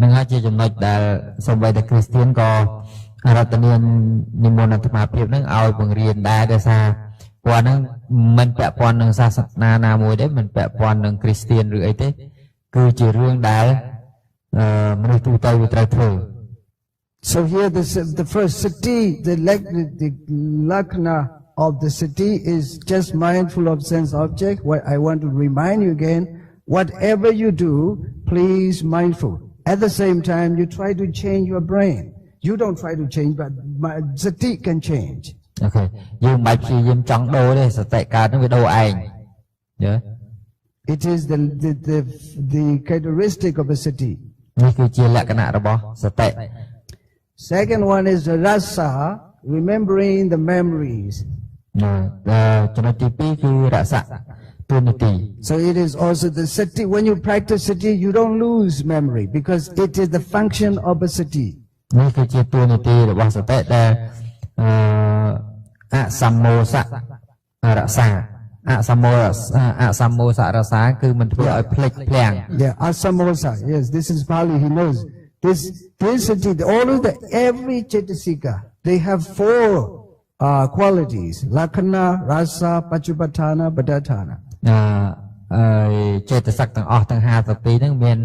នឹងហើយជាចំណុចដែលសូម្បីតែគ្រីស្ទានក៏រដ្ឋនានិមន្តអាត្មាភាពនឹងឲ្យបង្រៀនដែរដោយសារគាត់នឹងមិនពាក់ព័ន្ធនឹងសាសនាណាមួយទេមិនពាក់ព័ន្ធនឹងគ្រីស្ទានឬអីទេគឺជារឿងដែលមនុស្សទូទៅវាត្រូវធ្វើ So here the first sati, the lakna of the sati is just mindful of sense object. What I want to remind you again, whatever you do, please mindful. At the same time, you try to change your brain. You don't try to change, but sati can change. Okay. យើងមិនបាច់ព្យាយាមចង់ដូរទេសតិកើតនឹងវាដូរឯង Yeah. It is the characteristic of a sati. នេះគឺជាលក្ខណៈរបស់សតិ Second one is the rasa, remembering the memories. ចំណុចទី2គឺរស័កទូនាទី So it is also the sati. When you practice sati, you don't lose memory because it is the function of a sati. នេះគឺជាទូនាទីរបស់សតិដែលអសមោសៈរក្សាអសមោសៈរក្សាគឺមិនធ្វើឲ្យភ្លេចភ្លាំង Yeah, asamosa. Yes, this is Pali. He knows this sati. Every cetasika, they have 4 qualities: lakkhana, rasa, pachupatthana, padatthana. ចេតសិកទាំងអស់ទាំង52ហ្នឹងមាន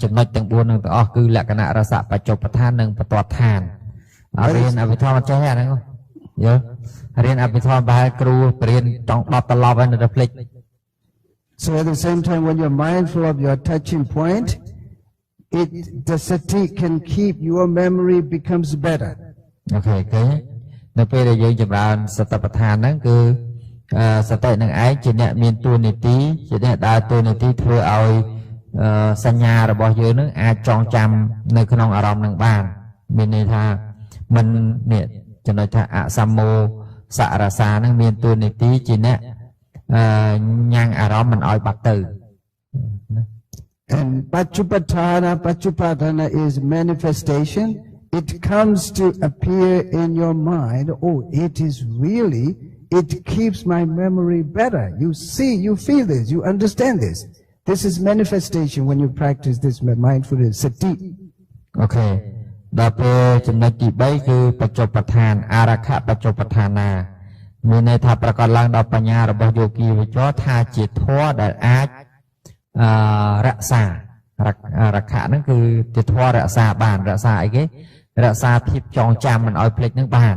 ចំណុចទាំង4ហ្នឹងទាំងអស់គឺលក្ខណៈរស័កបច្ចុប្បន្នឋាននិងបទាត់ឋានរៀនអភិធម្មអត់ចេះអាហ្នឹងយល់រៀនអភិធម្មបែរគ្រូបរៀនចង់10ត្រឡប់ហើយនៅតែភ្លេច So at the same time when you're mindful of your touching point, the sati can keep your memory becomes better. អូខេឃើញនៅពេលដែលយើងចម្រើនសតិប្បដ្ឋានហ្នឹងគឺសតិនឹងឯងជាអ្នកមានតួនាទីជាអ្នកដើរតួនាទីធ្វើឲ្យសញ្ញារបស់យើងនឹងអាចចងចាំនៅក្នុងអារម្មណ៍នឹងបានមានន័យថាមិននេះចំណុចថាអសមោសរសានឹងមានតួនាទីជាអ្នក ញ៉ាំងអារម្មណ៍មិនឲ្យបាត់ទៅ And Pachupatthana is manifestation. It comes to appear in your mind. Oh, it is really, it keeps my memory better. You see, you feel this, you understand this. This is manifestation when you practice this mindfulness, sati. អូខេដល់ពេលចំណុចទី3គឺបច្ចុប្បន្នឋានអរខបច្ចុប្បន្នឋានាមានន័យថាប្រកបឡើងដល់បញ្ញារបស់យោគីវចរថាជាធម៌ដែលអាចរក្សារខៈហ្នឹងគឺជាធម៌រក្សាបានរក្សាអីគេរក្សាភាពចងចាំមិនឲ្យភ្លេចនឹងបាន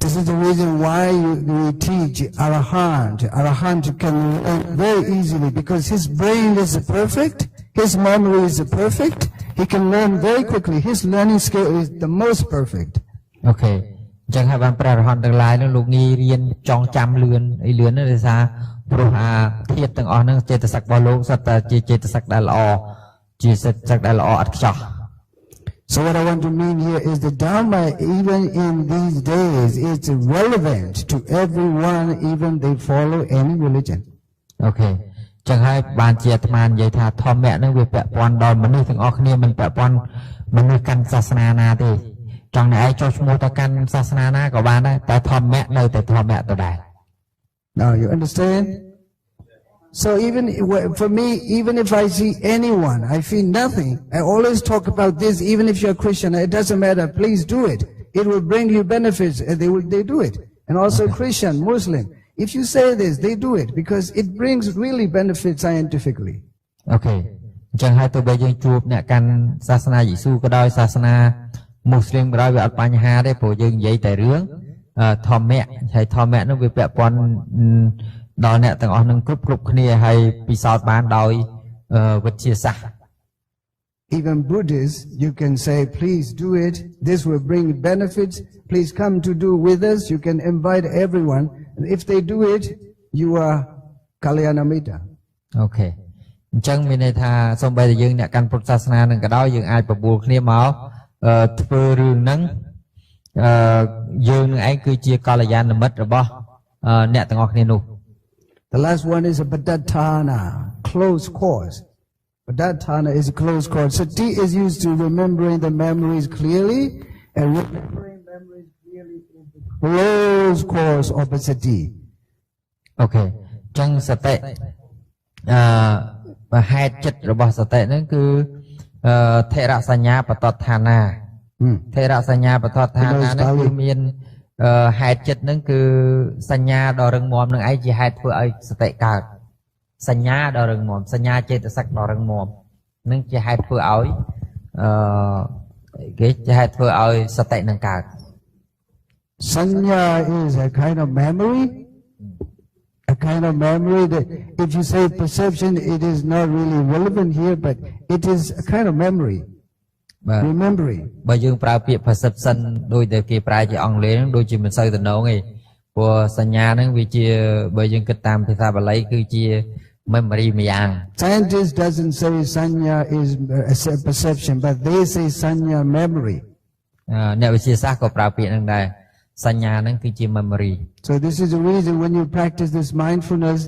This is the reason why we teach Arahant. Arahant can learn very easily because his brain is perfect, his memory is perfect, he can learn very quickly. His learning skill is the most perfect. អូខេអញ្ចឹងហើយបានព្រះអរហន្តទាំងឡាយនោះលោកងាយរៀនចងចាំលឿនអីលឿននោះដោយសារព្រោះអាធាតុទាំងអស់ហ្នឹងចេតសិករបស់លោកសុទ្ធតែជាចេតសិកដែលល្អជាចេតសិកដែលល្អឥតខ្ចោះ So what I want to mean here is the Dharma, even in these days, it's relevant to everyone, even they follow any religion. អូខេចឹងហើយបានជាអាត្មានិយាយថាធម្មៈហ្នឹងវាពាក់ព័ន្ធដល់មនុស្សទាំងអស់គ្នាមិនពាក់ព័ន្ធមនុស្សកាន់សាសនាណាទេចង់តែឯងចុះឈ្មោះទៅកាន់សាសនាណាក៏បានដែរតែធម្មៈនៅតែធម្មៈដដែល Now you understand? So even for me, even if I see anyone, I feel nothing. I always talk about this, even if you're a Christian, it doesn't matter, please do it. It will bring you benefits, and they do it. And also Christian, Muslim, if you say this, they do it, because it brings really benefits scientifically. Okay. អញ្ចឹងហើយទោះបីយើងជួបអ្នកកាន់សាសនាយេស៊ូក៏ដោយសាសនាមូស្លីមក៏ដោយវាអត់បញ្ហាទេព្រោះយើងនិយាយតែរឿងធម្មៈហើយធម្មៈនោះវាពាក់ព័ន្ធដល់អ្នកទាំងអស់នឹងគ្រប់គ្នាហើយពិសោធន៍បានដោយវិទ្យាសាស្ត្រ Even Buddhists, you can say, please do it. This will bring benefits. Please come to do with us. You can invite everyone. And if they do it, you are Kalyanamitta. Okay. អញ្ចឹងមានន័យថាសូម្បីតែយើងអ្នកកាន់ពុទ្ធសាសនានឹងក៏ដោយយើងអាចបបួលគ្នាមកធ្វើរឿងហ្នឹងយើងនឹងឯងគឺជាកល្យាណមិត្តរបស់អ្នកទាំងអស់គ្នានោះ The last one is a Padattana, close course. Padattana is a close course. Sati is used to remembering the memories clearly, and remembering memories clearly is the close course of a sati. Okay. អញ្ចឹងសតិហេតុចិត្តរបស់សតិហ្នឹងគឺថេរសញ្ញាបតដ្ឋានាថេរសញ្ញាបតដ្ឋានាហ្នឹងគឺមានហេតុចិត្តហ្នឹងគឺសញ្ញាដ៏រឹងមាំនឹងឯងជាហេតុធ្វើឲ្យសតិកើតសញ្ញាដ៏រឹងមាំសញ្ញាចេតសិកដ៏រឹងមាំនឹងជាហេតុធ្វើឲ្យគេជាហេតុធ្វើឲ្យសតិនឹងកើត Sanya is a kind of memory. A kind of memory that if you say perception, it is not really relevant here, but it is a kind of memory. Remembering. បើយើងប្រើពាក្យ perception ដូចតែគេប្រើជាអង់គ្លេសហ្នឹងដូចជាមិនសូវតំណងទេព្រោះសញ្ញាហ្នឹងវាជាបើយើងគិតតាមភាសាបាលីគឺជា memory ម្យ៉ាង Scientist doesn't say sanya is a perception, but they say sanya memory. អ្នកវិទ្យាសាស្ត្រក៏ប្រើពាក្យហ្នឹងដែរសញ្ញាហ្នឹងគឺជា memory. So this is the reason when you practice this mindfulness,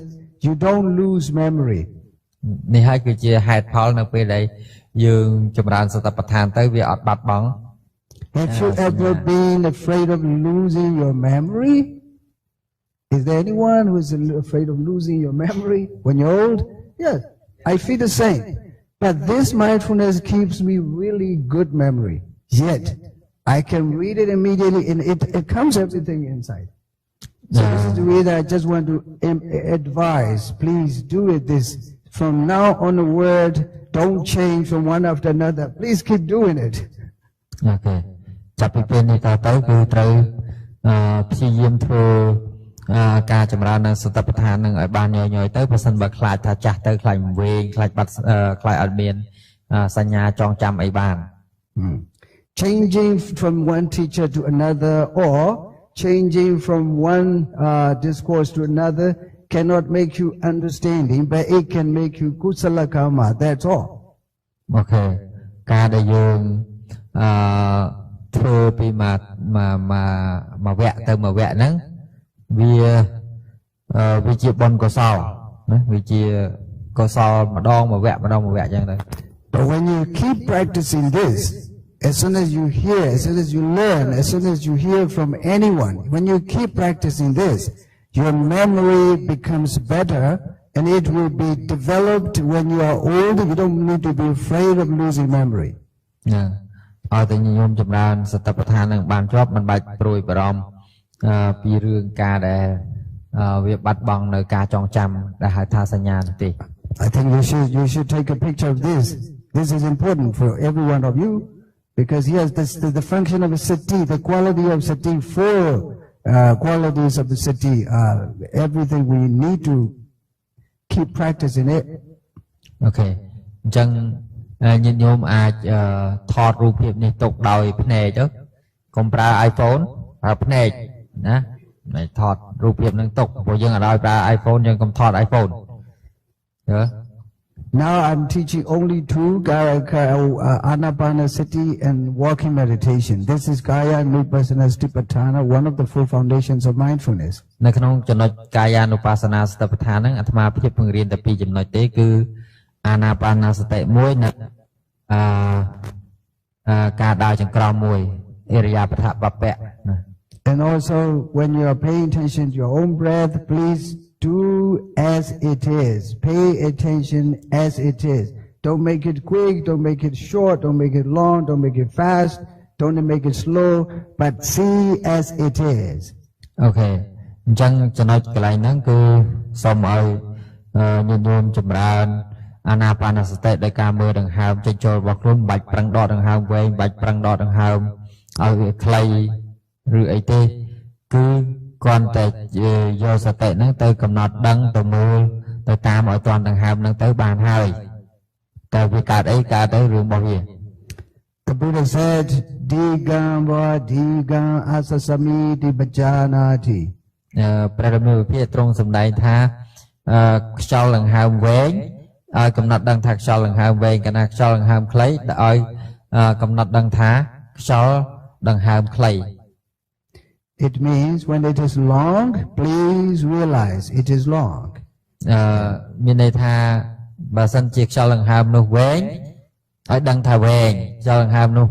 you don't lose memory. នេះហើយគឺជាហេតុផលនៅពេលដែលយើងចម្រើនសតិប្បដ្ឋានទៅវាអត់បាត់បង់ Have you ever been afraid of losing your memory? Is there anyone who is afraid of losing your memory when you're old? Yes, I feel the same. But this mindfulness keeps me really good memory. Yet, I can read it immediately and it comes everything inside. So this is the way that I just want to advise. Please do it this. From now on the word, don't change from one after another. Please keep doing it. Okay. ចាប់ពីពេលនេះតទៅគឺត្រូវព្យាយាមធ្វើការចម្រើននៅសតិប្បដ្ឋាននឹងឲ្យបានញយៗទៅបើសិនបើខ្លាចថាចាស់ទៅខ្លាចវែងខ្លាចបាត់ខ្លាចអត់មានសញ្ញាចងចាំអីបាន Changing from one teacher to another or changing from one discourse to another cannot make you understanding, but it can make you kusala karma. That's all. Okay. ការដែលយើងធ្វើពីមួយវគ្គទៅមួយវគ្គហ្នឹងវា វាជាបុណ្យកុសលណាវាជាកុសលម្ដងមួយវគ្គអញ្ចឹងទៅ But when you keep practicing this, as soon as you hear, as soon as you learn, as soon as you hear from anyone, when you keep practicing this, your memory becomes better and it will be developed when you are old. You don't need to be afraid of losing memory. ណាឲ្យតែញោមចម្រើនសតិប្បដ្ឋាននឹងបានជាប់មិនបាច់ព្រួយបារម្ភពីរឿងការដែលវាបាត់បង់នៅការចងចាំដែលហៅថាសញ្ញានោះទេ I think you should take a picture of this. This is important for every one of you because yes, this the function of a sati, the quality of sati, four qualities of the sati are everything we need to keep practicing it. អូខេអញ្ចឹងញាតិញោមអាចថតរូបភាពនេះទុកដោយភ្នែកទៅកុំប្រើ iPhone ប្រើភ្នែកណាមិនថតរូបភាពនឹងទុកព្រោះយើងអត់ឲ្យប្រើ iPhone យើងកុំថត iPhone យល់ Now I'm teaching only two Anapanasati and walking meditation. This is Kaya Nupassana Satipatthana, one of the four foundations of mindfulness. នៅក្នុងចំណុចកាយានុបស្សនាសតិប្បដ្ឋានហ្នឹងអាត្មាភាពពង្រៀនតែពីរចំណុចទេគឺអាណាបានសតិមួយនិងការដើរចង្ក្រមមួយអិរិយាបថបពៈណា And also when you are paying attention to your own breath, please do as it is. Pay attention as it is. Don't make it quick, don't make it short, don't make it long, don't make it fast, don't make it slow, but see as it is. អូខេអញ្ចឹងចំណុចកន្លែងហ្នឹងគឺសូមឲ្យញាតិញោមចម្រើនអាណាបានសតិដោយការមើលដង្ហើមចេញចូលរបស់ខ្លួនមិនបាច់ប្រឹងដកដង្ហើមវែងមិនបាច់ប្រឹងដកដង្ហើមឲ្យវាខ្លីឬអីទេគឺគ្រាន់តែយកសតិហ្នឹងទៅកំណត់ដឹងទៅមើលទៅតាមឲ្យទាន់ដង្ហើមហ្នឹងទៅបានហើយតែវាកើតអីកើតទៅរឿងរបស់វា The Buddha said, Digam va digam asasami dibajanati. ព្រះរាមាវិភាទ្រង់សម្ដែងថាខ្យល់ដង្ហើមវែងឲ្យកំណត់ដឹងថាខ្យល់ដង្ហើមវែងកាលណាខ្យល់ដង្ហើមខ្លីឲ្យកំណត់ដឹងថាខ្យល់ដង្ហើមខ្លី It means when it is long, please realize it is long. មានន័យថាបើសិនជាខ្យល់ដង្ហើមនោះវែងឲ្យដឹងថាវែងខ្យល់ដង្ហើមនោះ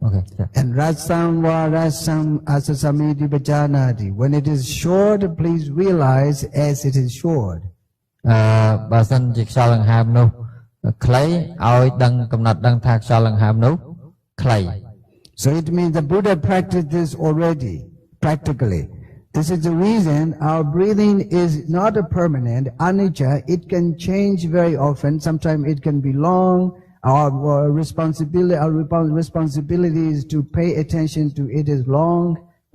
អូខេ And rasam va rasam asasami dibajanati. When it is short, please realize as it is short. បើសិនជាខ្យល់ដង្ហើមនោះខ្លីឲ្យដឹងកំណត់ដឹងថាខ្យល់ដង្ហើមនោះខ្លី So it means the Buddha practiced this already, practically. This is the reason our breathing is not a permanent, anicca. It can change very often. Sometimes it can be long. Our responsibility is to pay attention to it is long.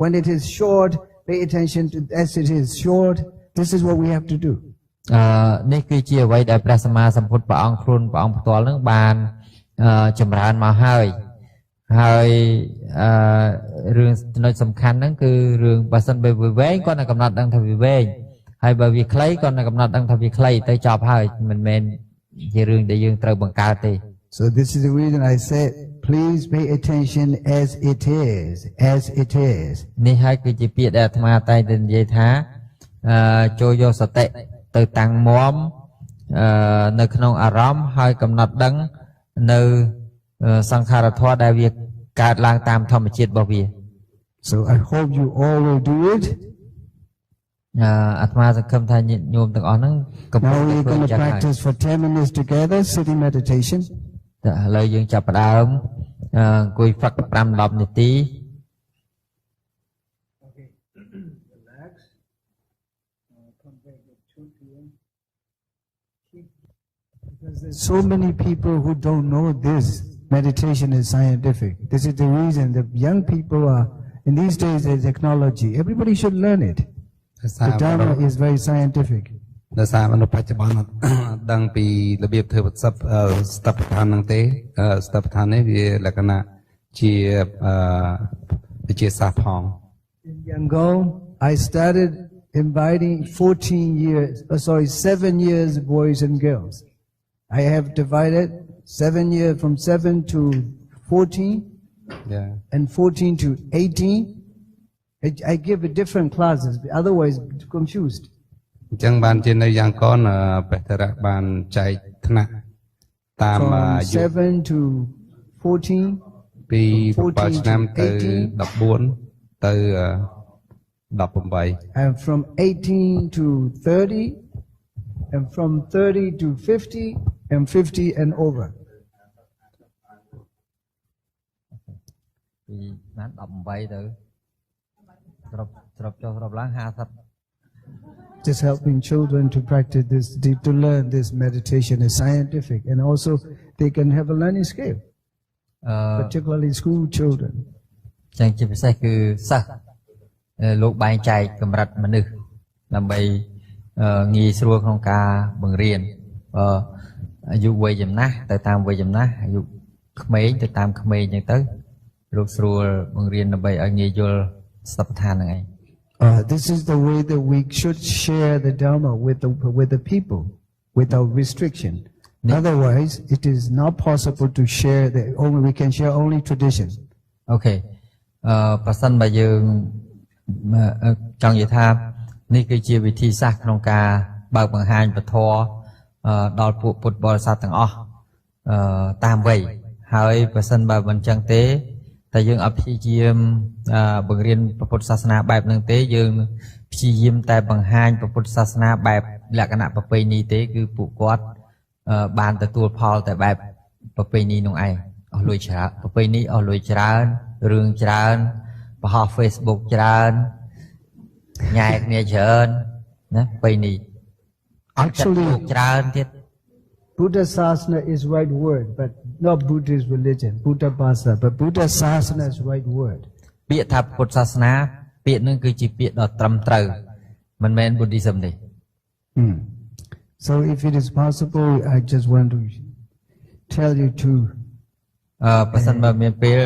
When it is short, pay attention to as it is short. This is what we have to do. នេះគឺជាអ្វីដែលព្រះសម្មាសម្ពុទ្ធព្រះអង្គខ្លួនព្រះអង្គផ្ទាល់នឹងបានចម្រើនមកហើយរឿងចំណុចសំខាន់ហ្នឹងគឺរឿងបើសិនបើវាវែងគាត់នឹងកំណត់ដឹងថាវាវែងហើយបើវាខ្លីគាត់នឹងកំណត់ដឹងថាវាខ្លីទៅចប់ហើយមិនមែនជារឿងដែលយើងត្រូវបង្កើតទេ So this is the reason I said please pay attention as it is as it is នេះហើយគឺជាពាក្យដែលអាត្មាតែងតែនិយាយថាចូលយកសតិទៅតាំងមាំនៅក្នុងអារម្មណ៍ហើយកំណត់ដឹងនៅសង្ខារធម៌ដែលវាកើតឡើងតាមធម្មជាតិរបស់វា So I hope you all will do it អាត្មាសង្ឃឹមថាញាតិញោមទាំងអស់ហ្នឹងកំពុង Now we're going to practice for 10 minutes together sitting meditation ឥឡូវយើងចាប់ផ្ដើមអង្គុយហ្វឹក 5-10 នាទី Relax. Come back at 2 p.m. Because there's so many people who don't know this meditation is scientific. This is the reason the young people are in these days there's technology. Everybody should learn it. The Dharma is very scientific. ដោយសារមនុស្សបច្ចុប្បន្នអត់ដឹងពីរបៀបធ្វើស្តបដ្ឋានហ្នឹងទេស្តបដ្ឋាននេះវាលក្ខណៈជាវិទ្យាសាស្ត្រផង In Yangon, I started inviting 7 years boys and girls. I have divided 7 years from 7 to 14 and 14 to 18. I give different classes, otherwise confused. ចឹងបានជានៅយ៉ាងកនព្រះធរៈបានចែកថ្នាក់តាម from អាយុ 7 to 14, ពី7ឆ្នាំទៅ14ទៅ18 and from 18 to 30, and from 30 to 50, and 50 and over. ពីណា18ទៅស្របចុះស្របឡើង50 Just helping children to practice this, to learn this meditation is scientific, and also they can have a learning scale, អឺ particularly school children. ចឹងជាពិសេសគឺសិស្សលោកបែងចែកកម្រិតមនុស្សដើម្បីងាយស្រួលក្នុងការបង្រៀនអាយុវ័យចំណាស់ទៅតាមវ័យចំណាស់អាយុក្មេងទៅតាមក្មេងចឹងទៅលោកស្រួលបង្រៀនដើម្បីឲ្យងាយយល់ស្ថាបឋានហ្នឹងឯង This is the way that we should share the Dharma with the people without restriction. Otherwise, it is not possible to share. We can share only tradition. អូខេប្រសិនបើយើងចង់និយាយថានេះគឺជាវិធីសាស្ត្រក្នុងការបើកបង្ហាញពធដល់ពួកពុទ្ធបរិស័ទទាំងអស់តាមវ័យហើយប្រសិនបើមិនចឹងទេតែយើងអត់ព្យាយាមបង្រៀនពុទ្ធសាសនាបែបហ្នឹងទេយើងព្យាយាមតែបង្ហាញពុទ្ធសាសនាបែបលក្ខណៈប្រពៃណីទេគឺពួកគាត់បានទទួលផលតែបែបប្រពៃណីនោះឯងអស់លុយច្រើនប្រពៃណីអស់លុយច្រើនរឿងច្រើនបង្ហោះ Facebook ច្រើនញ៉ែគ្នាច្រើនណាប្រពៃណីអត់ចិត្តលោកច្រើនទៀត Buddha Sasana is right word, but not Buddhist religion, Buddha Bhasa, but Buddha Sasana is right word. ពាក្យថាពុទ្ធសាសនាពាក្យនឹងគឺជាពាក្យដ៏ត្រឹមត្រូវមិនមែន Buddhism ទេ So if it is possible, I just want to tell you to ប្រសិនបើមានពេល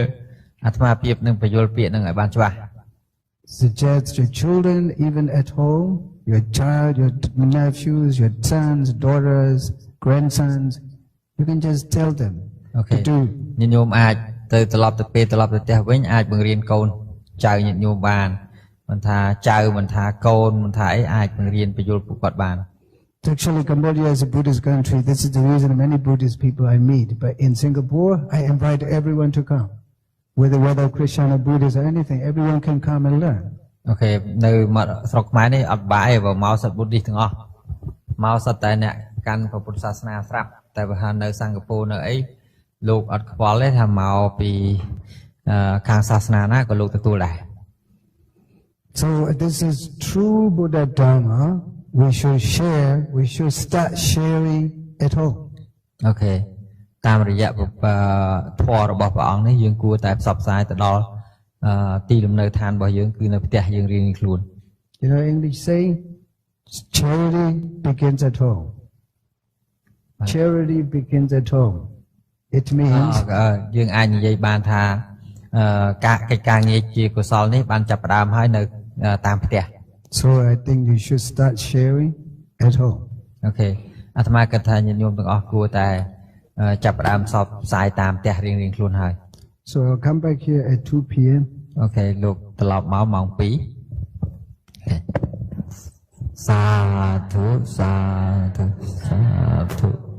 អាត្មាភាពនឹងបញ្យល់ពាក្យនឹងឲ្យបានច្បាស់ suggest your children, even at home, your child, your nephews, your sons, daughters, grandsons, you can just tell them to do. ញាតិញោមអាចទៅត្រឡប់ទៅផ្ទះវិញអាចបង្រៀនកូនចៅញាតិញោមបានមិនថាចៅមិនថាកូនមិនថាអីអាចបង្រៀនបញ្យល់ពួកគាត់បាន Actually, Cambodia is a Buddhist country. This is the reason many Buddhist people I meet. But in Singapore, I invite everyone to come. Whether Christian or Buddhist or anything, everyone can come and learn. អូខេនៅមកស្រុកខ្មែរនេះអត់បាយបើមកសិត Buddhist ទាំងអស់មកសិតតែអ្នកកាន់ពុទ្ធសាសនាស្រាប់តែបើនៅសិង្ហបុរីនៅអីលោកអត់ខ្វល់ទេថាមកពីខាងសាសនាណាក៏លោកទទួលដែរ So this is true Buddha Dharma. We should start sharing at home. អូខេតាមរយៈធម៌របស់ព្រះអង្គនេះយើងគួរតែផ្សព្វផ្សាយទៅដល់ទីលំនៅឋានរបស់យើងគឺនៅផ្ទះយើងរៀងៗខ្លួន You know English saying charity begins at home. Charity begins at home. It means យើងអាចនិយាយបានថាកិច្ចការងារជាកុសលនេះបានចាប់ផ្ដើមហើយនៅតាមផ្ទះ So I think you should start sharing at home. អូខេអាត្មាគិតថាញាតិញោមទាំងអស់គួរតែចាប់ផ្ដើមផ្សព្វផ្សាយតាមផ្ទះរៀងៗខ្លួនហើយ So I'll come back here at 2 p.m. អូខេលោកត្រឡប់មកម៉ោង 2 សាធុសាធុសាធុ